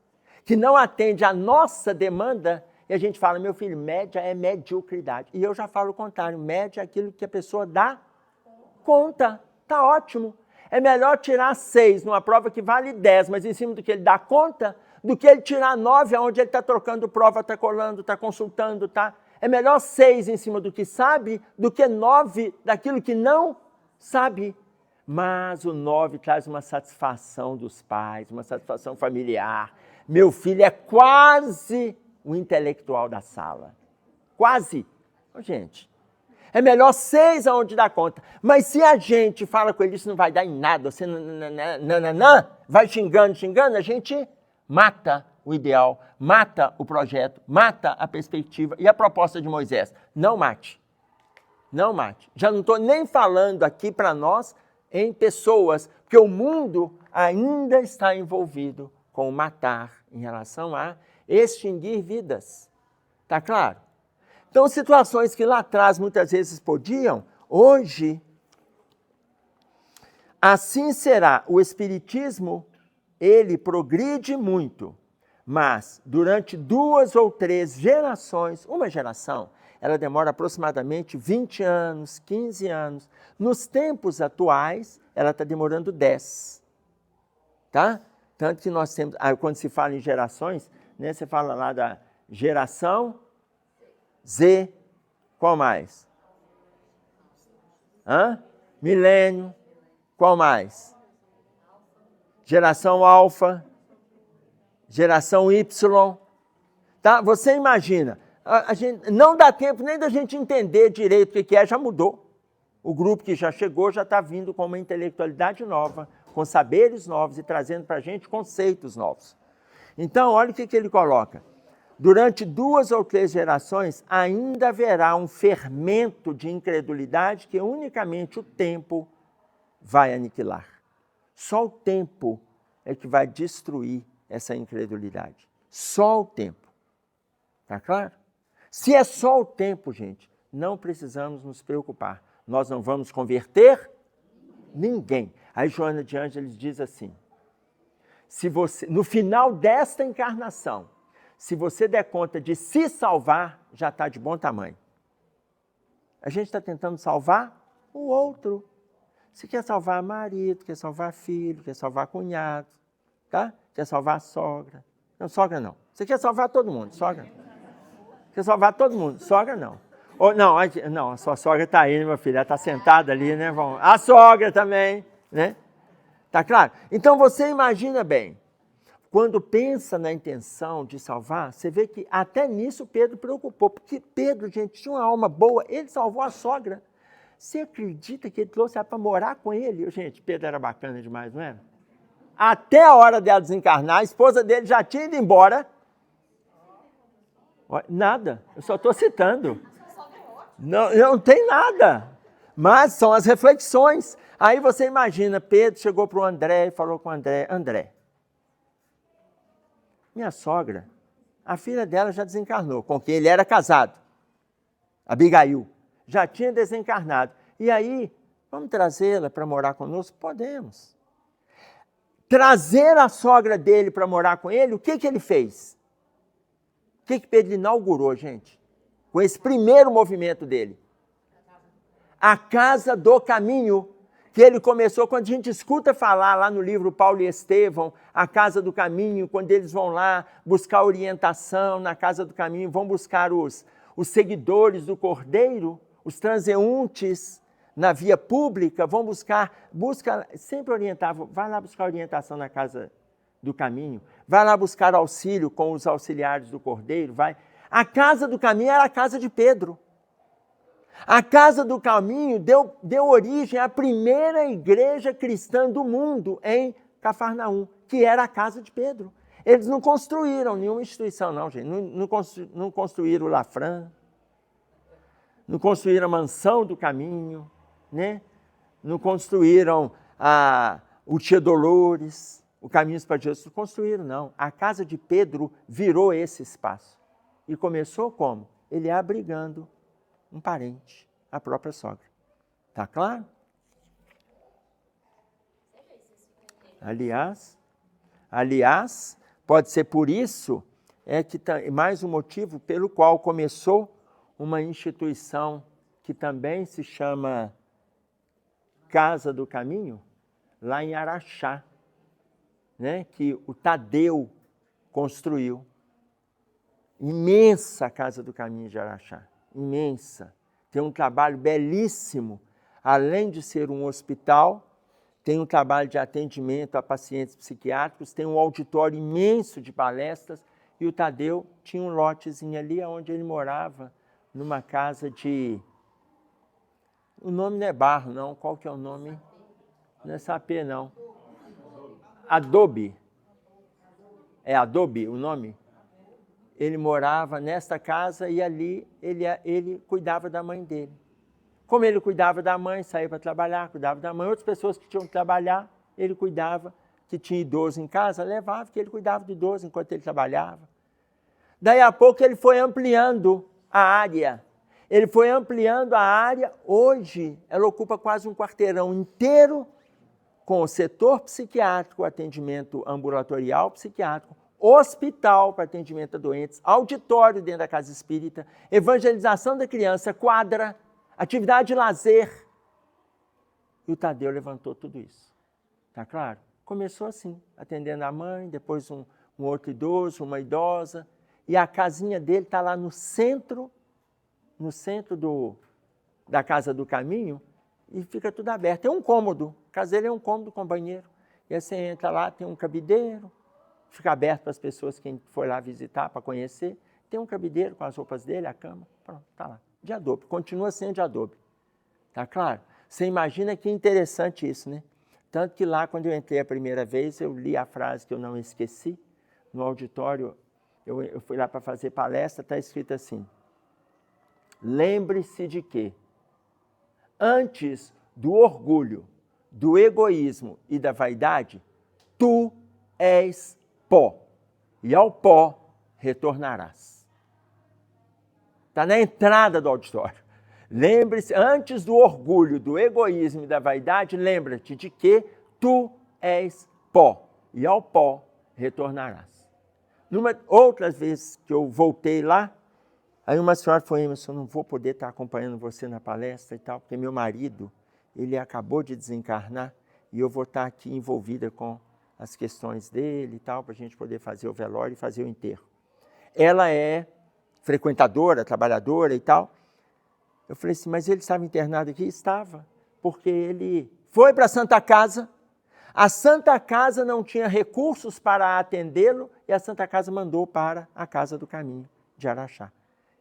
Que não atende a nossa demanda e a gente fala, meu filho, média é mediocridade. E eu já falo o contrário, média é aquilo que a pessoa dá conta. Tá ótimo. É melhor tirar 6 numa prova que vale 10, mas em cima do que ele dá conta, do que ele tirar 9, onde ele está trocando prova, está colando, está consultando, tá? É melhor 6 em cima do que sabe, do que 9 daquilo que não sabe. Mas o 9 traz uma satisfação dos pais, uma satisfação familiar. Meu filho é quase o intelectual da sala. Quase. Gente, é melhor 6 aonde dá conta. Mas se a gente fala com ele, isso não vai dar em nada, você vai xingando, a gente mata o ideal, mata o projeto, mata a perspectiva e a proposta de Moisés. Não mate. Não mate. Já não estou nem falando aqui para nós em pessoas, porque o mundo ainda está envolvido com o matar em relação a extinguir vidas. Tá claro? Então, situações que lá atrás muitas vezes podiam, hoje, assim será. O Espiritismo, ele progride muito, mas durante 2 ou 3 gerações, uma geração, ela demora aproximadamente 20 anos, 15 anos. Nos tempos atuais, ela está demorando 10. Tá? Tanto que nós temos, quando se fala em gerações, né, você fala lá da geração Z, qual mais? Milênio, qual mais? Geração alfa, geração Y. Tá? Você imagina, a gente, não dá tempo nem da gente entender direito o que é, já mudou. O grupo que já chegou já está vindo com uma intelectualidade nova, com saberes novos e trazendo para a gente conceitos novos. Então, olha o que ele coloca. Durante 2 ou 3 gerações, ainda haverá um fermento de incredulidade que unicamente o tempo vai aniquilar. Só o tempo é que vai destruir essa incredulidade. Só o tempo. Tá claro? Se é só o tempo, gente, não precisamos nos preocupar. Nós não vamos converter ninguém. Aí Joana de Ângeles diz assim, se você, no final desta encarnação, se você der conta de se salvar, já está de bom tamanho. A gente está tentando salvar o outro. Se quer salvar marido, quer salvar filho, quer salvar cunhado, tá? quer salvar a sogra. Não, sogra não. Você quer salvar todo mundo, sogra não. Quer salvar todo mundo, sogra não. Ou, não, a sua sogra está aí, né, meu filho? Ela está sentada ali, né? A sogra também, né? Tá claro? Então você imagina bem, quando pensa na intenção de salvar, você vê que até nisso Pedro preocupou, porque Pedro, gente, tinha uma alma boa, ele salvou a sogra. Você acredita que ele trouxe ela para morar com ele? Gente, Pedro era bacana demais, não era? Até a hora dela desencarnar, a esposa dele já tinha ido embora. Nada, eu só estou citando. Não tem nada, mas são as reflexões. Aí você imagina, Pedro chegou para o André e falou com o André, André, minha sogra, a filha dela já desencarnou, com quem ele era casado, Abigail, já tinha desencarnado. E aí, vamos trazê-la para morar conosco? Podemos. Trazer a sogra dele para morar com ele, o que ele fez? O que Pedro inaugurou, gente? Com esse primeiro movimento dele. A Casa do Caminho, que ele começou, quando a gente escuta falar lá no livro Paulo e Estevão, a Casa do Caminho, quando eles vão lá buscar orientação na Casa do Caminho, vão buscar os seguidores do Cordeiro, os transeuntes na via pública, busca sempre orientava, vai lá buscar orientação na Casa do Caminho, vai lá buscar auxílio com os auxiliares do Cordeiro, vai. A Casa do Caminho era a casa de Pedro. A Casa do Caminho deu origem à primeira igreja cristã do mundo em Cafarnaum, que era a casa de Pedro. Eles não construíram nenhuma instituição, não, gente. Não construíram o Lafran, não construíram a Mansão do Caminho, né? Não construíram o Tia Dolores, o Caminhos para Jesus. Não construíram, não. A casa de Pedro virou esse espaço. E começou como? Ele abrigando um parente, a própria sogra. Tá claro? Aliás, pode ser por isso, mais um motivo pelo qual começou uma instituição que também se chama Casa do Caminho, lá em Araxá, né, que o Tadeu construiu. Imensa Casa do Caminho de Araxá, imensa. Tem um trabalho belíssimo, além de ser um hospital, tem um trabalho de atendimento a pacientes psiquiátricos, tem um auditório imenso de palestras, e o Tadeu tinha um lotezinho ali onde ele morava, numa casa de... O nome não é Barro, não. Qual que é o nome? Não é Sapê, não. Adobe. É Adobe o nome? Ele morava nesta casa e ali ele cuidava da mãe dele. Como ele cuidava da mãe, saía para trabalhar, cuidava da mãe. Outras pessoas que tinham que trabalhar, ele cuidava, que tinha idoso em casa, levava, que ele cuidava do idoso enquanto ele trabalhava. Daí a pouco ele foi ampliando a área. Ele foi ampliando a área. Hoje ela ocupa quase um quarteirão inteiro com o setor psiquiátrico, atendimento ambulatorial psiquiátrico, hospital para atendimento a doentes, auditório dentro da casa espírita, evangelização da criança, quadra, atividade de lazer. E o Tadeu levantou tudo isso. Tá claro? Começou assim, atendendo a mãe, depois um outro idoso, uma idosa, e a casinha dele está lá no centro da Casa do Caminho, e fica tudo aberto. Tem um cômodo, a casa dele é um cômodo com banheiro. E aí você entra lá, tem um cabideiro, fica aberto para as pessoas, quem for lá visitar, para conhecer. Tem um cabideiro com as roupas dele, a cama, pronto, está lá. De adobe, continua sendo de adobe. Tá claro? Você imagina que interessante isso, né? Tanto que lá, quando eu entrei a primeira vez, eu li a frase que eu não esqueci, no auditório, eu fui lá para fazer palestra, está escrito assim: lembre-se de que, antes do orgulho, do egoísmo e da vaidade, tu és pó, e ao pó retornarás. Está na entrada do auditório. Lembre-se, antes do orgulho, do egoísmo e da vaidade, lembra-te de que tu és pó, e ao pó retornarás. Outras vezes que eu voltei lá, aí uma senhora falou: Emerson, eu não vou poder estar acompanhando você na palestra e tal, porque meu marido, ele acabou de desencarnar e eu vou estar aqui envolvida com as questões dele e tal, para a gente poder fazer o velório e fazer o enterro. Ela é frequentadora, trabalhadora e tal. Eu falei assim, mas ele estava internado aqui? Estava, porque ele foi para a Santa Casa, a Santa Casa não tinha recursos para atendê-lo e a Santa Casa mandou para a Casa do Caminho de Araxá.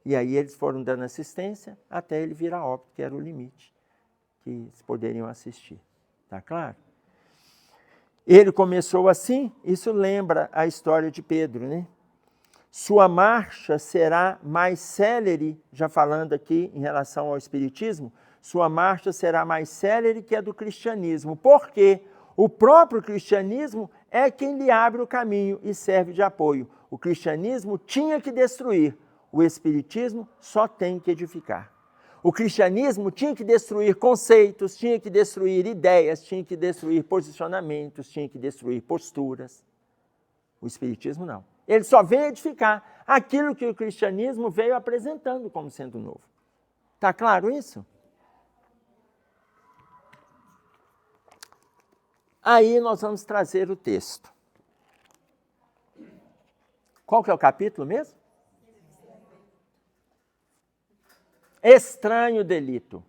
E aí eles foram dando assistência até ele vir a óbito, que era o limite que eles poderiam assistir. Tá claro? Ele começou assim, isso lembra a história de Pedro, né? Sua marcha será mais célere, já falando aqui em relação ao Espiritismo, sua marcha será mais célere que a do cristianismo. Por quê? O próprio cristianismo é quem lhe abre o caminho e serve de apoio. O cristianismo tinha que destruir, o Espiritismo só tem que edificar. O cristianismo tinha que destruir conceitos, tinha que destruir ideias, tinha que destruir posicionamentos, tinha que destruir posturas. O Espiritismo não. Ele só vem edificar aquilo que o cristianismo veio apresentando como sendo novo. Está claro isso? Aí nós vamos trazer o texto. Qual que é o capítulo mesmo? Estranho delito.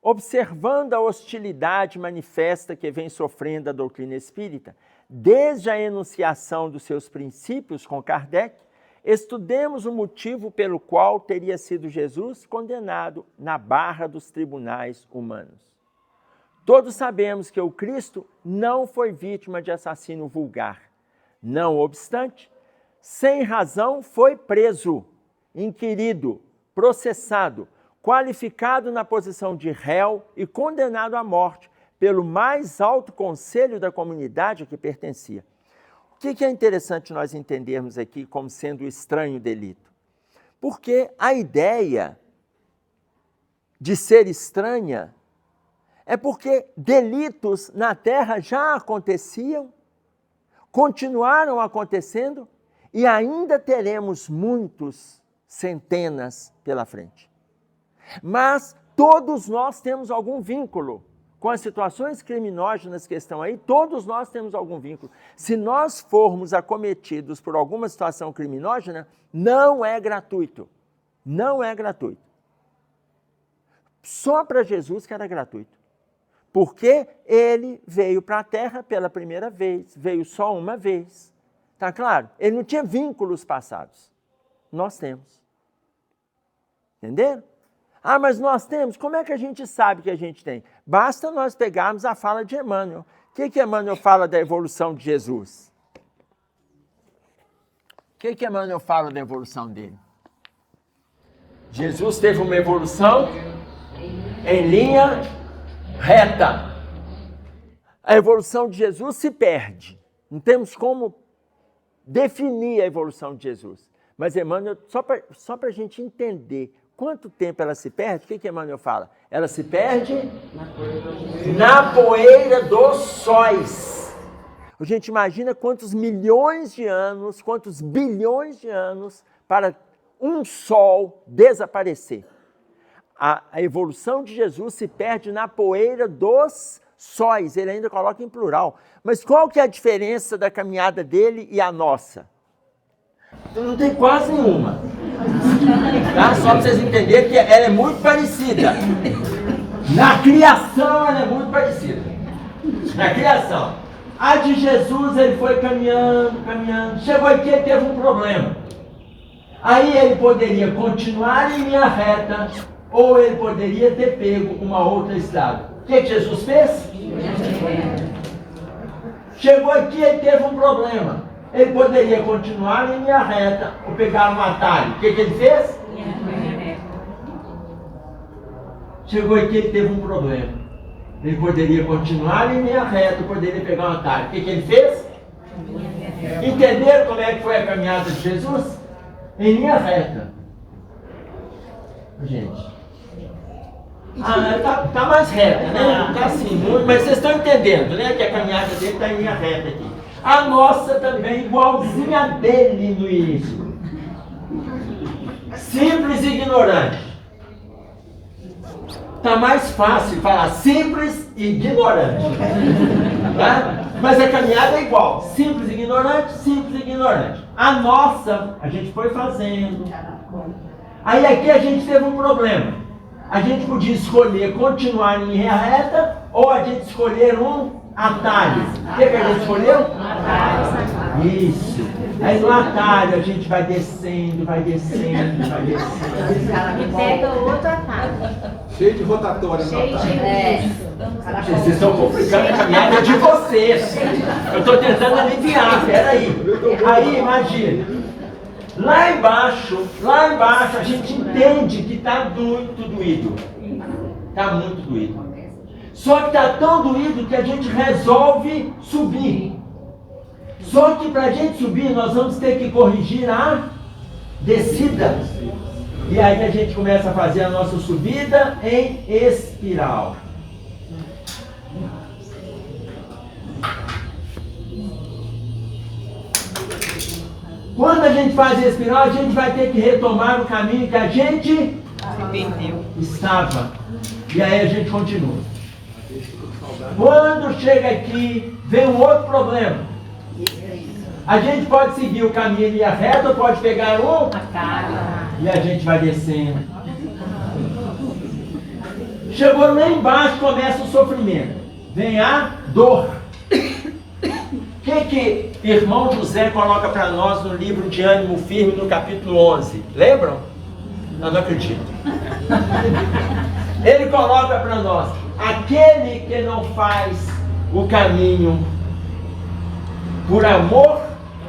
Observando a hostilidade manifesta que vem sofrendo a doutrina espírita, desde a enunciação dos seus princípios com Kardec, estudemos o motivo pelo qual teria sido Jesus condenado na barra dos tribunais humanos. Todos sabemos que o Cristo não foi vítima de assassino vulgar. Não obstante, sem razão foi preso, inquirido, processado, qualificado na posição de réu e condenado à morte pelo mais alto conselho da comunidade a que pertencia. O que é interessante nós entendermos aqui como sendo o estranho delito? Porque a ideia de ser estranha é porque delitos na Terra já aconteciam, continuaram acontecendo e ainda teremos muitos, centenas pela frente. Mas todos nós temos algum vínculo com as situações criminógenas que estão aí, todos nós temos algum vínculo. Se nós formos acometidos por alguma situação criminógena, não é gratuito. Não é gratuito. Só para Jesus que era gratuito. Porque ele veio para a Terra pela primeira vez, veio só uma vez. Tá claro? Ele não tinha vínculos passados. Nós temos. Entenderam? Ah, mas nós temos? Como é que a gente sabe que a gente tem? Basta nós pegarmos a fala de Emmanuel. O que Emmanuel fala da evolução de Jesus? O que Emmanuel fala da evolução dele? Jesus teve uma evolução em linha reta. A evolução de Jesus se perde. Não temos como definir a evolução de Jesus. Mas Emmanuel, só para a gente entender quanto tempo ela se perde, o que Emmanuel fala? Ela se perde na poeira dos sóis. A gente imagina quantos milhões de anos, quantos bilhões de anos para um sol desaparecer. A evolução de Jesus se perde na poeira dos sóis. Ele ainda coloca em plural. Mas qual que é a diferença da caminhada dele e a nossa? Não tem quase nenhuma. Tá? Só para vocês entenderem que ela é muito parecida. Na criação ela é muito parecida. Na criação. A de Jesus ele foi caminhando. Chegou aqui e teve um problema. Aí ele poderia continuar em linha reta ou ele poderia ter pego uma outra estrada. O que Jesus fez? Chegou aqui e teve um problema. Ele poderia continuar em linha reta ou pegar um atalho. O que ele fez? Chegou aqui e teve um problema. Ele poderia continuar em linha reta ou poderia pegar um atalho. O que ele fez? Entenderam como é que foi a caminhada de Jesus? Em linha reta. Gente. Tá mais reta, né? Tá assim, muito, mas vocês estão entendendo, né? Que a caminhada dele está em linha reta aqui. A nossa também, igualzinha dele no início. Simples e ignorante. Tá mais fácil falar simples e ignorante. Tá? Mas a caminhada é igual. Simples e ignorante, simples e ignorante. A nossa, a gente foi fazendo. Aí aqui a gente teve um problema. A gente podia escolher continuar em linha reta ou a gente escolher um atalho. O que a gente escolheu? Atalho. Isso. Aí no atalho a gente vai descendo, vai descendo, vai descendo. E pega outro atalho. Cheio de rotatória no atalho. Vocês estão complicando a caminhada de vocês. Eu estou tentando aliviar, peraí. Aí imagina. Lá embaixo a gente entende que está muito doído. Está muito doído. Só que está tão doído que a gente resolve subir. Só que para a gente subir, nós vamos ter que corrigir a descida. E aí a gente começa a fazer a nossa subida em espiral. Quando a gente faz a espiral, a gente vai ter que retomar o caminho que a gente estava. E aí a gente continua. Quando chega aqui, vem um outro problema. A gente pode seguir o caminho em linha reta ou pode pegar um e a gente vai descendo. Chegou lá embaixo, começa o sofrimento. Vem a dor. O que irmão José coloca para nós no livro de Ânimo Firme, no capítulo 11? Lembram? Eu não acredito. Ele coloca para nós: aquele que não faz o caminho por amor,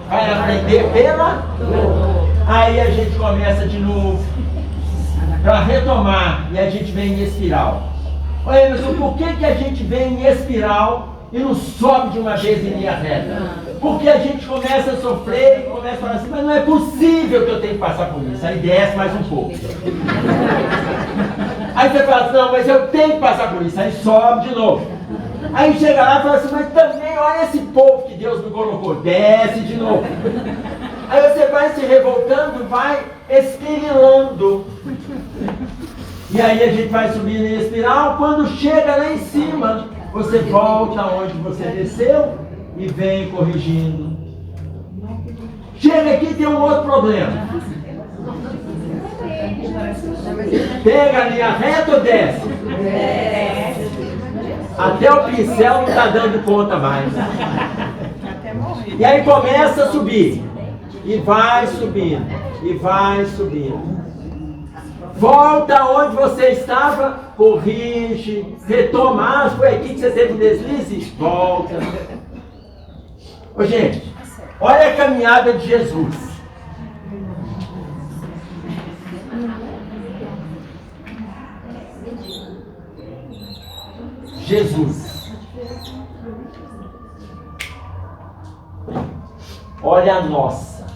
vai aprender pela dor. Aí a gente começa de novo, para retomar, e a gente vem em espiral. Olha, Emerson, por que a gente vem em espiral e não sobe de uma vez em linha reta? Porque a gente começa a sofrer e começa a falar assim: mas não é possível que eu tenha que passar por isso. Aí desce mais um pouco. Aí você fala assim: não, mas eu tenho que passar por isso. Aí sobe de novo. Aí chega lá e fala assim: mas também olha esse povo que Deus me colocou. Desce de novo. Aí você vai se revoltando, vai espirilando. E aí a gente vai subindo em espiral. Quando chega lá em cima, você volta onde você desceu e vem corrigindo. Chega aqui, tem um outro problema. Pega a linha reta ou desce? Até o pincel não está dando conta mais. E aí começa a subir. E vai subindo. E vai subindo. Volta onde você estava, corrige, retoma. Foi aqui que você teve um deslize? Volta. Ô, gente, olha a caminhada de Jesus. Jesus. Olha a nossa.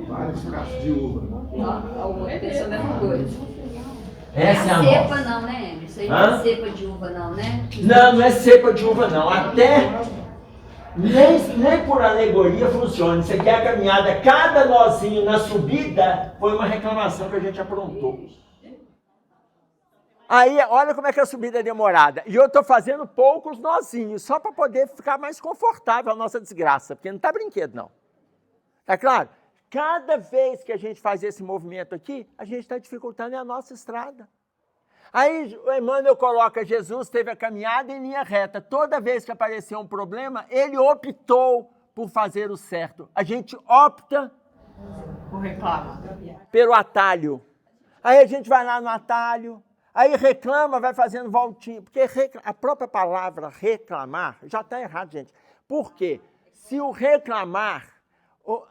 Vários cachos de uva. Essa é a mesma coisa. Essa é a cepa nossa. não, né? Isso aí não é cepa de uva não, né? Não, não é cepa de uva não. Até nem por alegoria funciona. Isso aqui é a caminhada. Cada nozinho na subida foi uma reclamação que a gente aprontou. Aí, olha como é que a subida é demorada. E eu estou fazendo poucos nozinhos, só para poder ficar mais confortável a nossa desgraça, porque não está brinquedo, não. Tá claro? Cada vez que a gente faz esse movimento aqui, a gente está dificultando a nossa estrada. Aí o Emmanuel coloca: Jesus teve a caminhada em linha reta. Toda vez que apareceu um problema, ele optou por fazer o certo. A gente opta pelo atalho. Aí a gente vai lá no atalho, aí reclama, vai fazendo voltinha. Porque a própria palavra reclamar já está errado, gente. Por quê? Se o reclamar,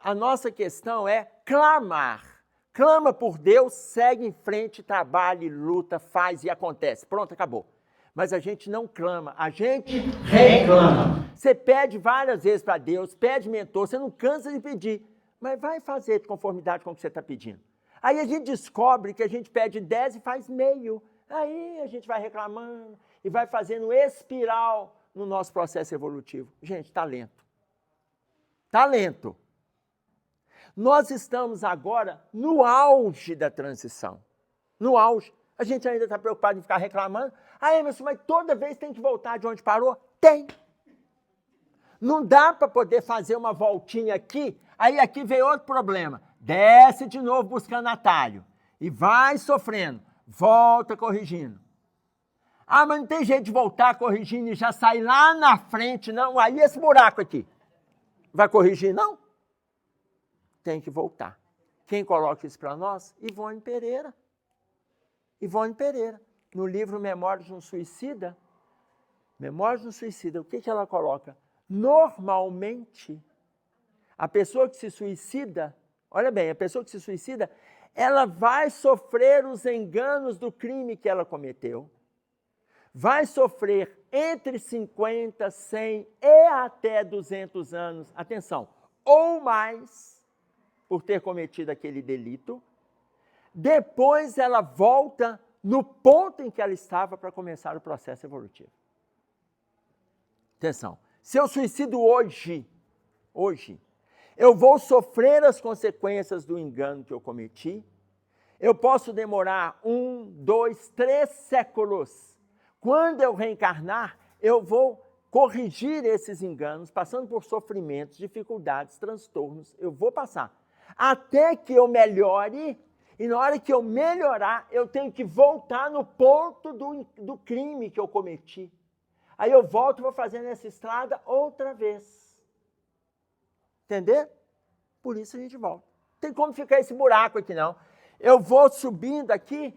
a nossa questão é clamar. Clama por Deus, segue em frente, trabalha, luta, faz e acontece. Pronto, acabou. Mas a gente não clama, a gente reclama. Você pede várias vezes para Deus, pede mentor, você não cansa de pedir, mas vai fazer de conformidade com o que você está pedindo. Aí a gente descobre que a gente pede 10 e faz meio. Aí a gente vai reclamando e vai fazendo espiral no nosso processo evolutivo. Gente, talento. Talento. Nós estamos agora no auge da transição. no auge. A gente ainda está preocupado em ficar reclamando. Ah, Emerson, mas toda vez tem que voltar de onde parou? Tem. Não dá para poder fazer uma voltinha aqui, aí aqui veio outro problema. Desce de novo buscando atalho. E vai sofrendo. Volta corrigindo. Ah, mas não tem jeito de voltar corrigindo e já sair lá na frente, não. Aí esse buraco aqui. Vai corrigir, não? Tem que voltar. Quem coloca isso para nós? Ivone Pereira. Ivone Pereira. No livro Memórias de um Suicida, o que ela coloca? Normalmente, a pessoa que se suicida, olha bem, a pessoa que se suicida, ela vai sofrer os enganos do crime que ela cometeu, vai sofrer entre 50, 100 e até 200 anos, atenção, ou mais, por ter cometido aquele delito, depois ela volta no ponto em que ela estava para começar o processo evolutivo. Atenção, se eu suicido hoje, eu vou sofrer as consequências do engano que eu cometi, eu posso demorar 1, 2, 3 séculos. Quando eu reencarnar, eu vou corrigir esses enganos, passando por sofrimentos, dificuldades, transtornos, eu vou passar. Até que eu melhore, e na hora que eu melhorar, eu tenho que voltar no ponto do crime que eu cometi. Aí eu volto e vou fazendo essa estrada outra vez. Entender? Por isso a gente volta. Não tem como ficar esse buraco aqui, não. Eu vou subindo aqui.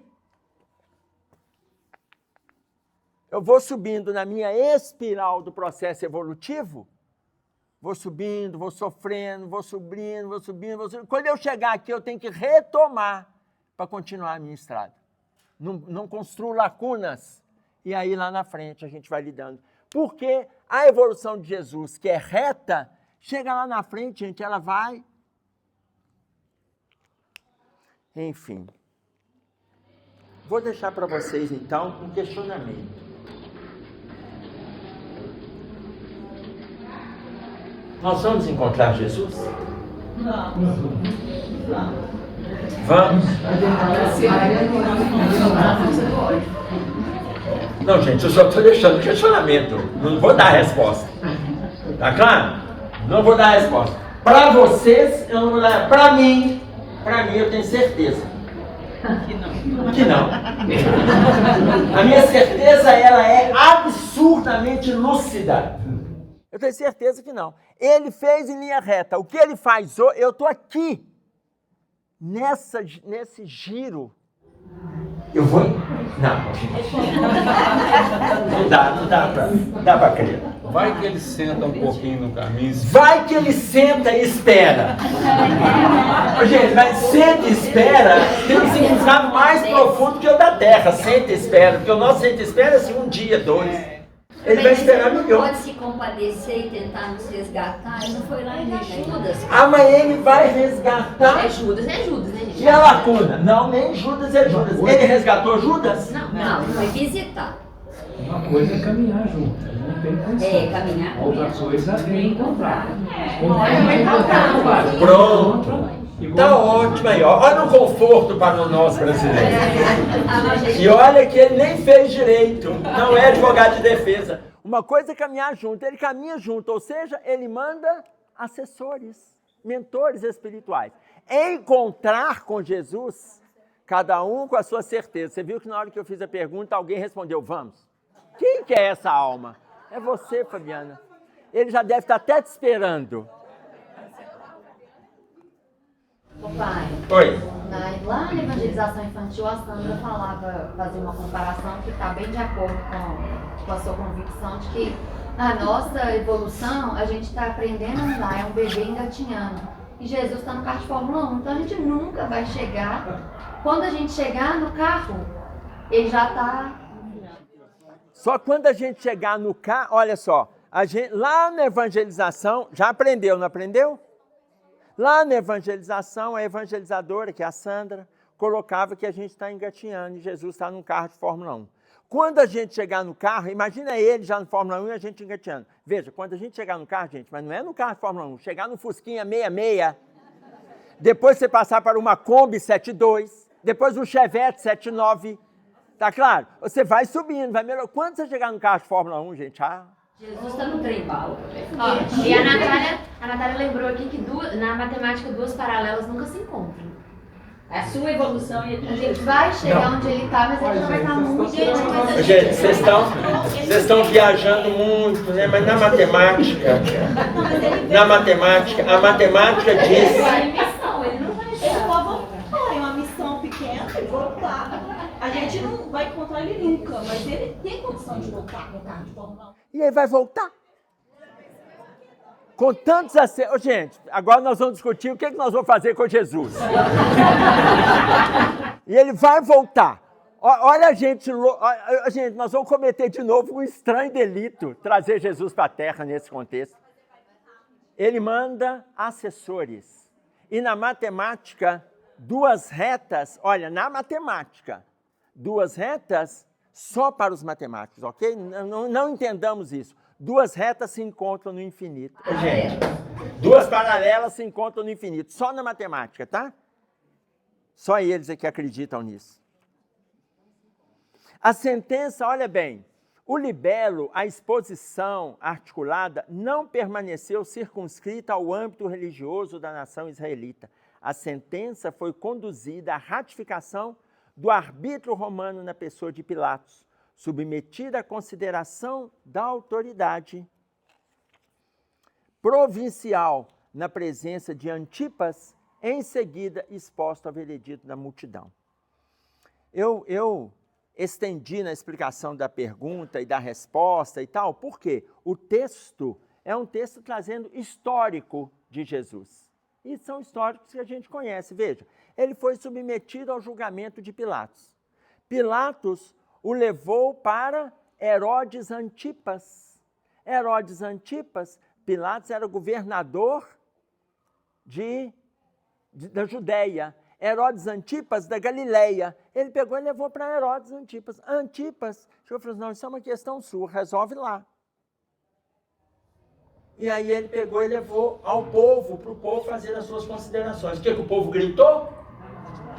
Eu vou subindo na minha espiral do processo evolutivo. Vou subindo, vou sofrendo, vou subindo. Quando eu chegar aqui, eu tenho que retomar para continuar a minha estrada. Não construo lacunas. E aí, lá na frente, a gente vai lidando. Porque a evolução de Jesus, que é reta, chega lá na frente, gente, ela vai... Enfim. Vou deixar para vocês, então, um questionamento. Nós vamos encontrar Jesus? Não. Vamos? Não, gente, eu só estou deixando questionamento. Não vou dar a resposta. Tá claro? Não vou dar a resposta. Para vocês, eu não vou dar. Para mim eu tenho certeza. Que não. A minha certeza, ela é absurdamente lúcida. Eu tenho certeza que não. Ele fez em linha reta. O que ele faz hoje, eu estou aqui, nesse giro. Eu vou... Não dá para crer. Vai que ele senta um pouquinho no caminho. Vai que ele senta e espera. Gente, mas senta e espera tem um significado mais profundo que o da Terra. Senta e espera. Porque o nosso senta e espera é assim, 1 dia, 2. Ele vai esperar milhões. Pode se compadecer e tentar nos resgatar. Ele não foi lá em Judas. Ah, mas ele vai resgatar. É Judas, né, gente? E a lacuna? Não, nem Judas é Judas. Ele resgatou Judas? Não, foi visitar. Uma coisa é caminhar junto, não tem condição. É, caminhar. Outra coisa é encontrar. Pronto. Tá ótimo aí, ó. Olha o conforto para o nosso brasileiro. E olha que ele nem fez direito, não é advogado de defesa. Uma coisa é caminhar junto, ele caminha junto, ou seja, ele manda assessores, mentores espirituais. Encontrar com Jesus, cada um com a sua certeza. Você viu que na hora que eu fiz a pergunta, alguém respondeu, vamos. Quem que é essa alma? É você, Fabiana. Ele já deve estar até te esperando. Ô pai, Oi. lá na evangelização infantil, a Sandra fazia uma comparação que está bem de acordo com a sua convicção de que na nossa evolução a gente está aprendendo a andar, é um bebê engatinhando. E Jesus está no carro de Fórmula 1, então a gente nunca vai chegar. Quando a gente chegar no carro, ele já está... Só quando a gente chegar no carro, olha só, a gente, lá na evangelização, já aprendeu, não aprendeu? Lá na evangelização, a evangelizadora, que é a Sandra, colocava que a gente está engatinhando e Jesus está num carro de Fórmula 1. Quando a gente chegar no carro, imagina ele já no Fórmula 1 e a gente engatinhando. Veja, quando a gente chegar no carro, gente, mas não é no carro de Fórmula 1, chegar no Fusquinha 66, depois você passar para uma Kombi 72, depois um Chevette 79. Tá claro? Você vai subindo, vai melhor. Quando você chegar no carro de Fórmula 1, gente, Jesus está no trem bala. Ó, e a Natália lembrou aqui que na matemática duas paralelas nunca se encontram. É a sua evolução e a A gente vai chegar onde ele tá, mas ele não vai estar muito. gente, vocês estão viajando muito, né? Mas na matemática, a matemática diz... Ele não vai Ele pode voltar, é uma missão pequena e voltar. A gente não vai encontrar ele nunca, mas ele tem condição de voltar no carro de Fórmula 1. E ele vai voltar. Com tantos acertos. Gente, agora nós vamos discutir o que nós vamos fazer com Jesus. E ele vai voltar. Olha, gente, nós vamos cometer de novo um estranho delito, trazer Jesus para a Terra nesse contexto. Ele manda assessores. E na matemática, duas retas, olha, na matemática, duas retas só para os matemáticos, ok? Não entendamos isso. Duas retas se encontram no infinito. Gente, duas paralelas se encontram no infinito. Só na matemática, tá? Só eles é que acreditam nisso. A sentença, olha bem, o libelo, a exposição articulada, não permaneceu circunscrita ao âmbito religioso da nação israelita. A sentença foi conduzida à ratificação do arbítrio romano na pessoa de Pilatos, submetida à consideração da autoridade provincial na presença de Antipas, em seguida exposto ao veredito da multidão. Eu estendi na explicação da pergunta e da resposta e tal, porque o texto é um texto trazendo histórico de Jesus. E são históricos que a gente conhece. Veja, ele foi submetido ao julgamento de Pilatos. Pilatos o levou para Herodes Antipas. Herodes Antipas, Pilatos era governador da Judéia. Herodes Antipas, da Galileia. Ele pegou e levou para Herodes Antipas. Antipas chegou e falou, não, isso é uma questão sua, resolve lá. E aí ele pegou e levou ao povo, para o povo fazer as suas considerações. O que o povo gritou?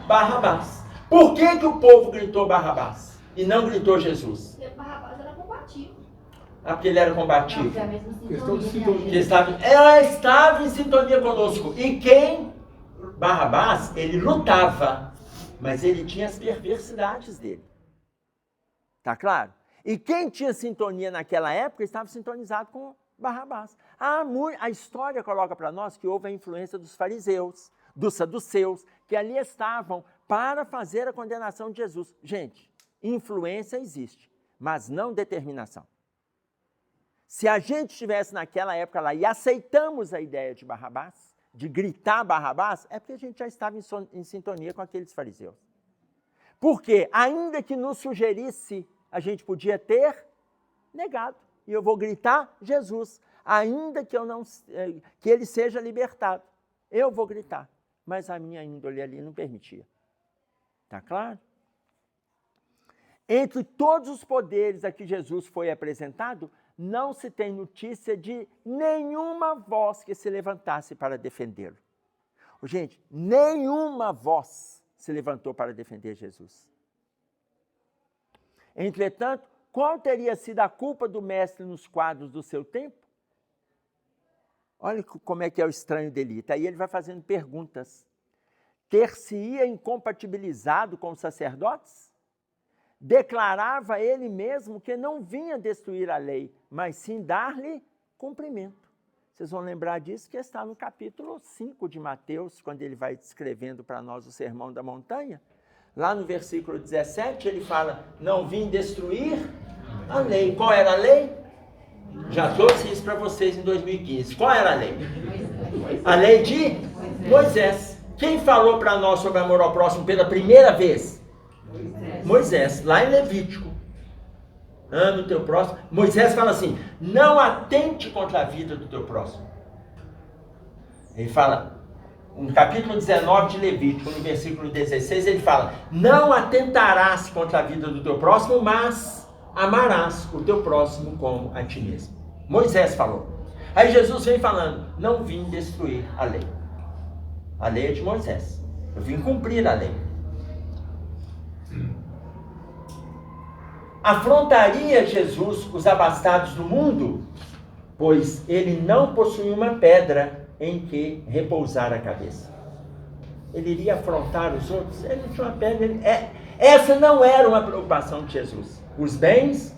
Barrabás. Por que o povo gritou Barrabás? E não gritou Jesus? Porque Barrabás era combativo. Porque ele era combativo. Não, é a mesma Questão de sintonia, sintonia. né? Ela estava em sintonia conosco. E quem? Barrabás, ele lutava, mas ele tinha as perversidades dele. Tá claro? E quem tinha sintonia naquela época estava sintonizado com Barrabás. A história coloca para nós que houve a influência dos fariseus, dos saduceus, que ali estavam para fazer a condenação de Jesus. Gente, influência existe, mas não determinação. Se a gente estivesse naquela época lá e aceitamos a ideia de Barrabás, de gritar Barrabás, é porque a gente já estava em sintonia com aqueles fariseus. Porque, ainda que nos sugerisse, a gente podia ter negado. E eu vou gritar Jesus, ainda que que ele seja libertado. Eu vou gritar, mas a minha índole ali não permitia. Tá claro? Entre todos os poderes a que Jesus foi apresentado, não se tem notícia de nenhuma voz que se levantasse para defendê-lo. Gente, nenhuma voz se levantou para defender Jesus. Entretanto, qual teria sido a culpa do mestre nos quadros do seu tempo? Olha como é que é o estranho delito. Aí ele vai fazendo perguntas. Ter-se-ia incompatibilizado com os sacerdotes? Declarava ele mesmo que não vinha destruir a lei, mas sim dar-lhe cumprimento. Vocês vão lembrar disso, que está no capítulo 5 de Mateus, quando ele vai descrevendo para nós o Sermão da Montanha. Lá no versículo 17, ele fala, não vim destruir a lei. Qual era a lei? Já trouxe isso para vocês em 2015. Qual era a lei? A lei de Moisés. Quem falou para nós sobre amor ao próximo pela primeira vez? Moisés, lá em Levítico. Ame o teu próximo. Moisés fala assim, não atente contra a vida do teu próximo. Ele fala, no capítulo 19 de Levítico, no versículo 16, ele fala, não atentarás contra a vida do teu próximo, mas amarás o teu próximo como a ti mesmo. Moisés falou. Aí Jesus vem falando, não vim destruir a lei. A lei é de Moisés. Eu vim cumprir a lei. Afrontaria Jesus os abastados do mundo, pois ele não possuía uma pedra em que repousar a cabeça. Ele iria afrontar os outros? Ele não tinha uma pedra. Essa não era uma preocupação de Jesus. Os bens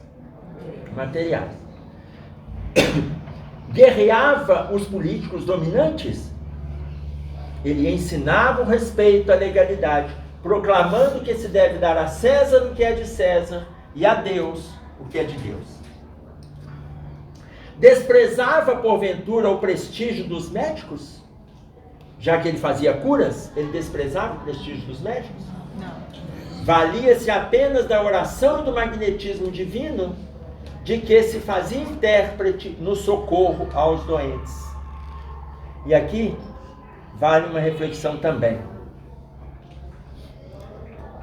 materiais. Guerreava os políticos dominantes. Ele ensinava o respeito à legalidade, proclamando que se deve dar a César o que é de César e a Deus o que é de Deus. Desprezava, porventura, o prestígio dos médicos? Já que ele fazia curas, ele desprezava o prestígio dos médicos? Não. Valia-se apenas da oração e do magnetismo divino, de que se fazia intérprete no socorro aos doentes. E aqui vale uma reflexão também.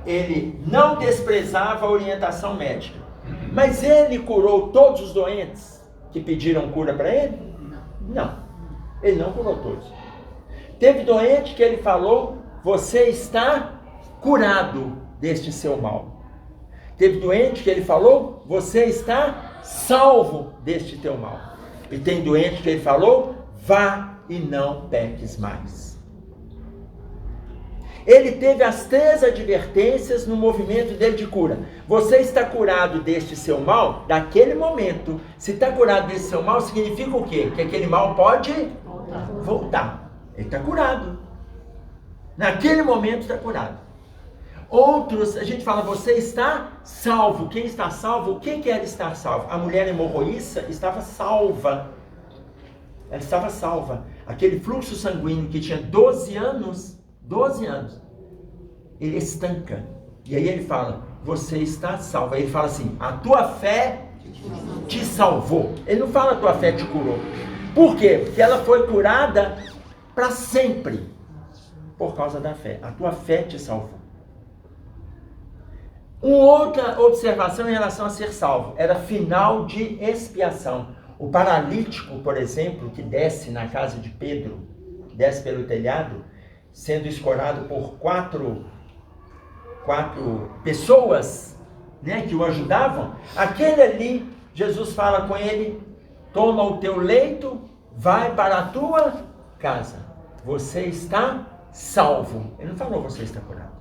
Ele não desprezava a orientação médica, mas ele curou todos os doentes que pediram cura para ele? Não, ele não curou todos. Teve doente que ele falou: você está curado deste seu mal. Teve doente que ele falou: você está salvo deste teu mal. E tem doente que ele falou: vá e não peques mais. Ele teve as 3 advertências no movimento dele de cura. Você está curado deste seu mal? Daquele momento, se está curado desse seu mal, significa o quê? Que aquele mal pode voltar. Ele está curado. Naquele momento está curado. Outros, a gente fala: você está salvo. Quem está salvo? O que era estar salvo? A mulher hemorroíça estava salva. Ela estava salva. Aquele fluxo sanguíneo que tinha 12 anos, ele estanca. E aí ele fala: você está salvo. Aí ele fala assim: a tua fé te salvou. Ele não fala: a tua fé te curou. Por quê? Porque ela foi curada para sempre por causa da fé. A tua fé te salvou. Uma outra observação em relação a ser salvo era final de expiação. O paralítico, por exemplo, que desce na casa de Pedro, desce pelo telhado, sendo escorado por quatro pessoas, né, que o ajudavam. Aquele ali, Jesus fala com ele: toma o teu leito, vai para a tua casa. Você está salvo. Ele não falou: você está curado.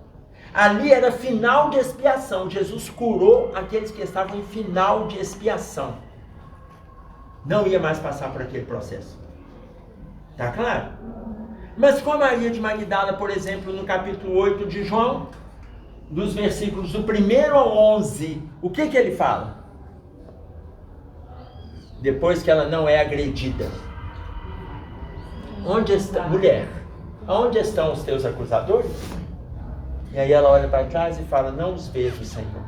Ali era final de expiação. Jesus curou aqueles que estavam em final de expiação. Não ia mais passar por aquele processo. Tá claro? Mas com a Maria de Magdala, por exemplo, no capítulo 8 de João, dos versículos do 1 ao 11, o que ele fala? Depois que ela não é agredida. Onde está, mulher, onde estão os teus acusadores? E aí ela olha para trás e fala: não os vejo, Senhor.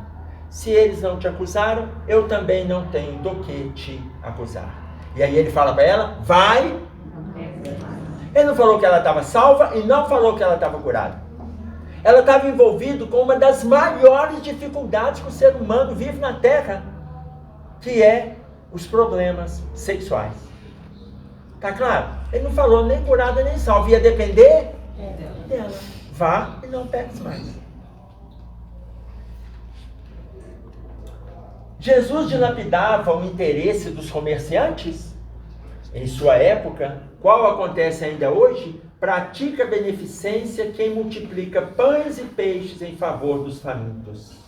Se eles não te acusaram, eu também não tenho do que te acusar. E aí ele fala para ela: vai. Ele não falou que ela estava salva e não falou que ela estava curada. Ela estava envolvida com uma das maiores dificuldades que o ser humano vive na Terra, que é os problemas sexuais. Tá claro? Ele não falou nem curada nem salva. Ia depender dela. Vá e não peques mais. Jesus dilapidava o interesse dos comerciantes? Em sua época, qual acontece ainda hoje? Pratica a beneficência quem multiplica pães e peixes em favor dos famintos.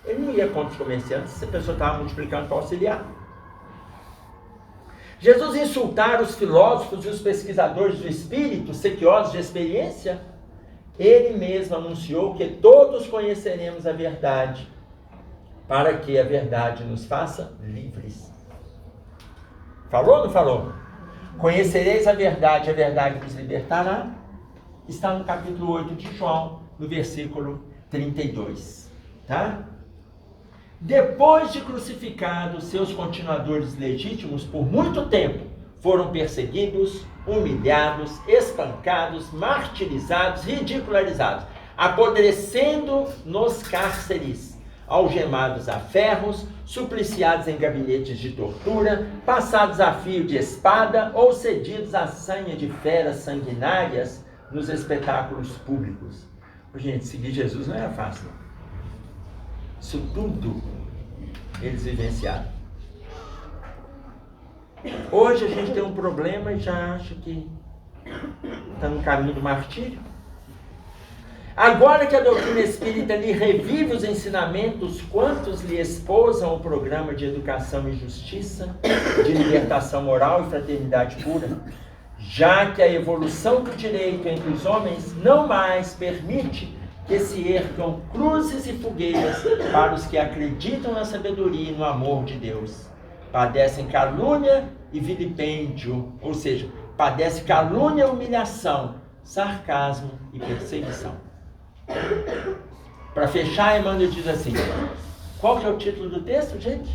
Ele não ia contra os comerciantes se a pessoa estava multiplicando para auxiliar. Jesus insultar os filósofos e os pesquisadores do espírito, sequiosos de experiência? Ele mesmo anunciou que todos conheceremos a verdade, para que a verdade nos faça livres. Falou ou não falou? Conhecereis a verdade nos libertará. Está no capítulo 8 de João, no versículo 32. Tá? Depois de crucificados, seus continuadores legítimos por muito tempo foram perseguidos, humilhados, espancados, martirizados, ridicularizados, apodrecendo nos cárceres, algemados a ferros, supliciados em gabinetes de tortura, passados a fio de espada ou cedidos à sanha de feras sanguinárias nos espetáculos públicos. Gente, seguir Jesus não era fácil. Isso tudo eles vivenciaram. Hoje a gente tem um problema e já acha que está no caminho do martírio. Agora que a doutrina espírita lhe revive os ensinamentos, quantos lhe esposam o programa de educação e justiça, de libertação moral e fraternidade pura, já que a evolução do direito entre os homens não mais permite que se ergam cruzes e fogueiras para os que acreditam na sabedoria e no amor de Deus. Padecem calúnia e vilipêndio, ou seja, padece calúnia, humilhação, sarcasmo e perseguição. Para fechar, Emmanuel diz assim, qual que é o título do texto, gente?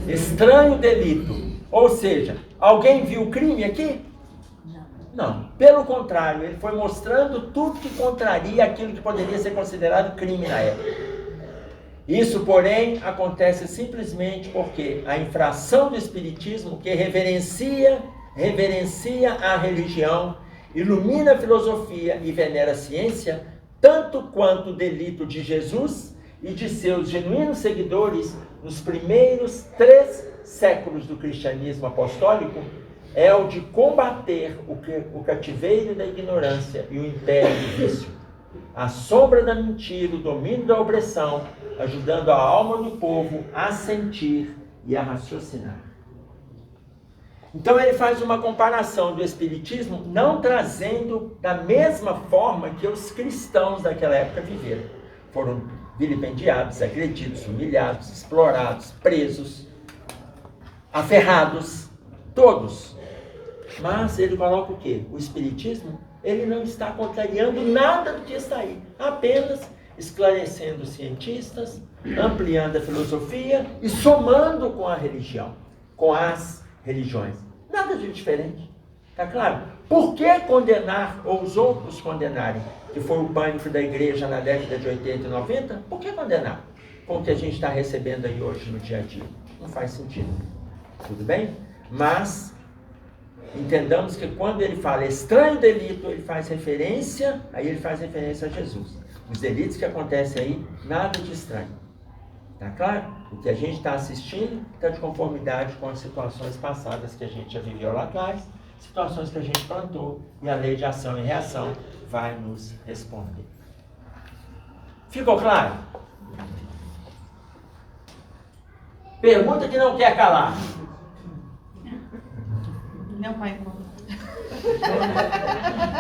Estranho delito. Ou seja, alguém viu o crime aqui? Não. Pelo contrário, ele foi mostrando tudo que contraria aquilo que poderia ser considerado crime na época. Isso, porém, acontece simplesmente porque a infração do espiritismo, que reverencia a religião, ilumina a filosofia e venera a ciência, tanto quanto o delito de Jesus e de seus genuínos seguidores nos primeiros 3 séculos do cristianismo apostólico, é o de combater o cativeiro da ignorância e o império do vício, a sombra da mentira, o domínio da opressão, ajudando a alma do povo a sentir e a raciocinar. Então ele faz uma comparação do espiritismo, não trazendo da mesma forma que os cristãos daquela época viveram. Foram vilipendiados, agredidos, humilhados, explorados, presos, aferrados, todos. Mas ele coloca o quê? O espiritismo, ele não está contrariando nada do que está aí, apenas esclarecendo os cientistas, ampliando a filosofia e somando com a religião, com as religiões. Nada de diferente. Tá claro? Por que condenar ou os outros condenarem? Que foi o pânico da igreja na década de 80 e 90? Por que condenar? Com o que a gente está recebendo aí hoje no dia a dia. Não faz sentido. Tudo bem? Mas entendamos que quando ele fala estranho delito, ele faz referência a Jesus. Os delitos que acontecem aí, nada de estranho. Tá claro? O que a gente está assistindo está de conformidade com as situações passadas que a gente já viveu lá atrás, situações que a gente plantou, e a lei de ação e reação vai nos responder. Ficou claro? Pergunta que não quer calar. Não vai encontrar.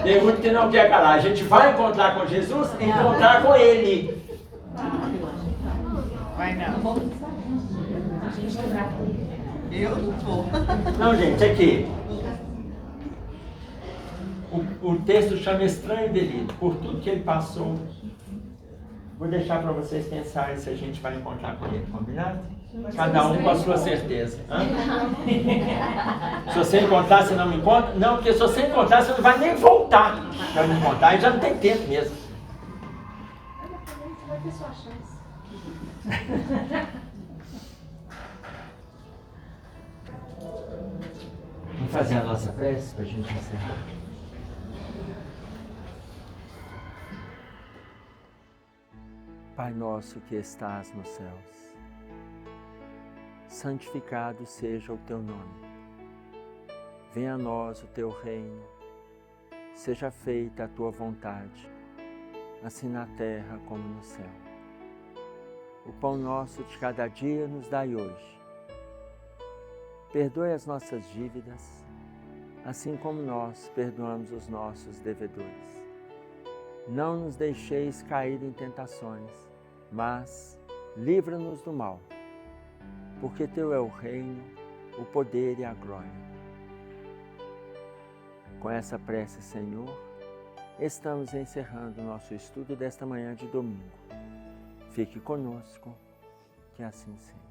Pergunta que não quer calar. A gente vai encontrar com Jesus? Encontrar com Ele. Vai não. Eu não vou. Não, gente, aqui. O texto chama estranho delito, por tudo que ele passou. Vou deixar para vocês pensarem se a gente vai encontrar com ele, combinado? Cada um com a sua certeza. Hã? Se você encontrar, você não me encontra? Não, porque se você encontrar, você não vai nem voltar para me encontrar, e já não tem tempo mesmo. Vai ter sua chance. Vamos fazer a nossa prece para a gente encerrar. Pai nosso que estás nos céus, santificado seja o teu nome. Venha a nós o teu reino, seja feita a tua vontade, assim na terra como no céu. O pão nosso de cada dia nos dai hoje. Perdoe as nossas dívidas, assim como nós perdoamos os nossos devedores. Não nos deixeis cair em tentações, mas livra-nos do mal, porque teu é o reino, o poder e a glória. Com essa prece, Senhor, estamos encerrando o nosso estudo desta manhã de domingo. Fique conosco, que assim seja.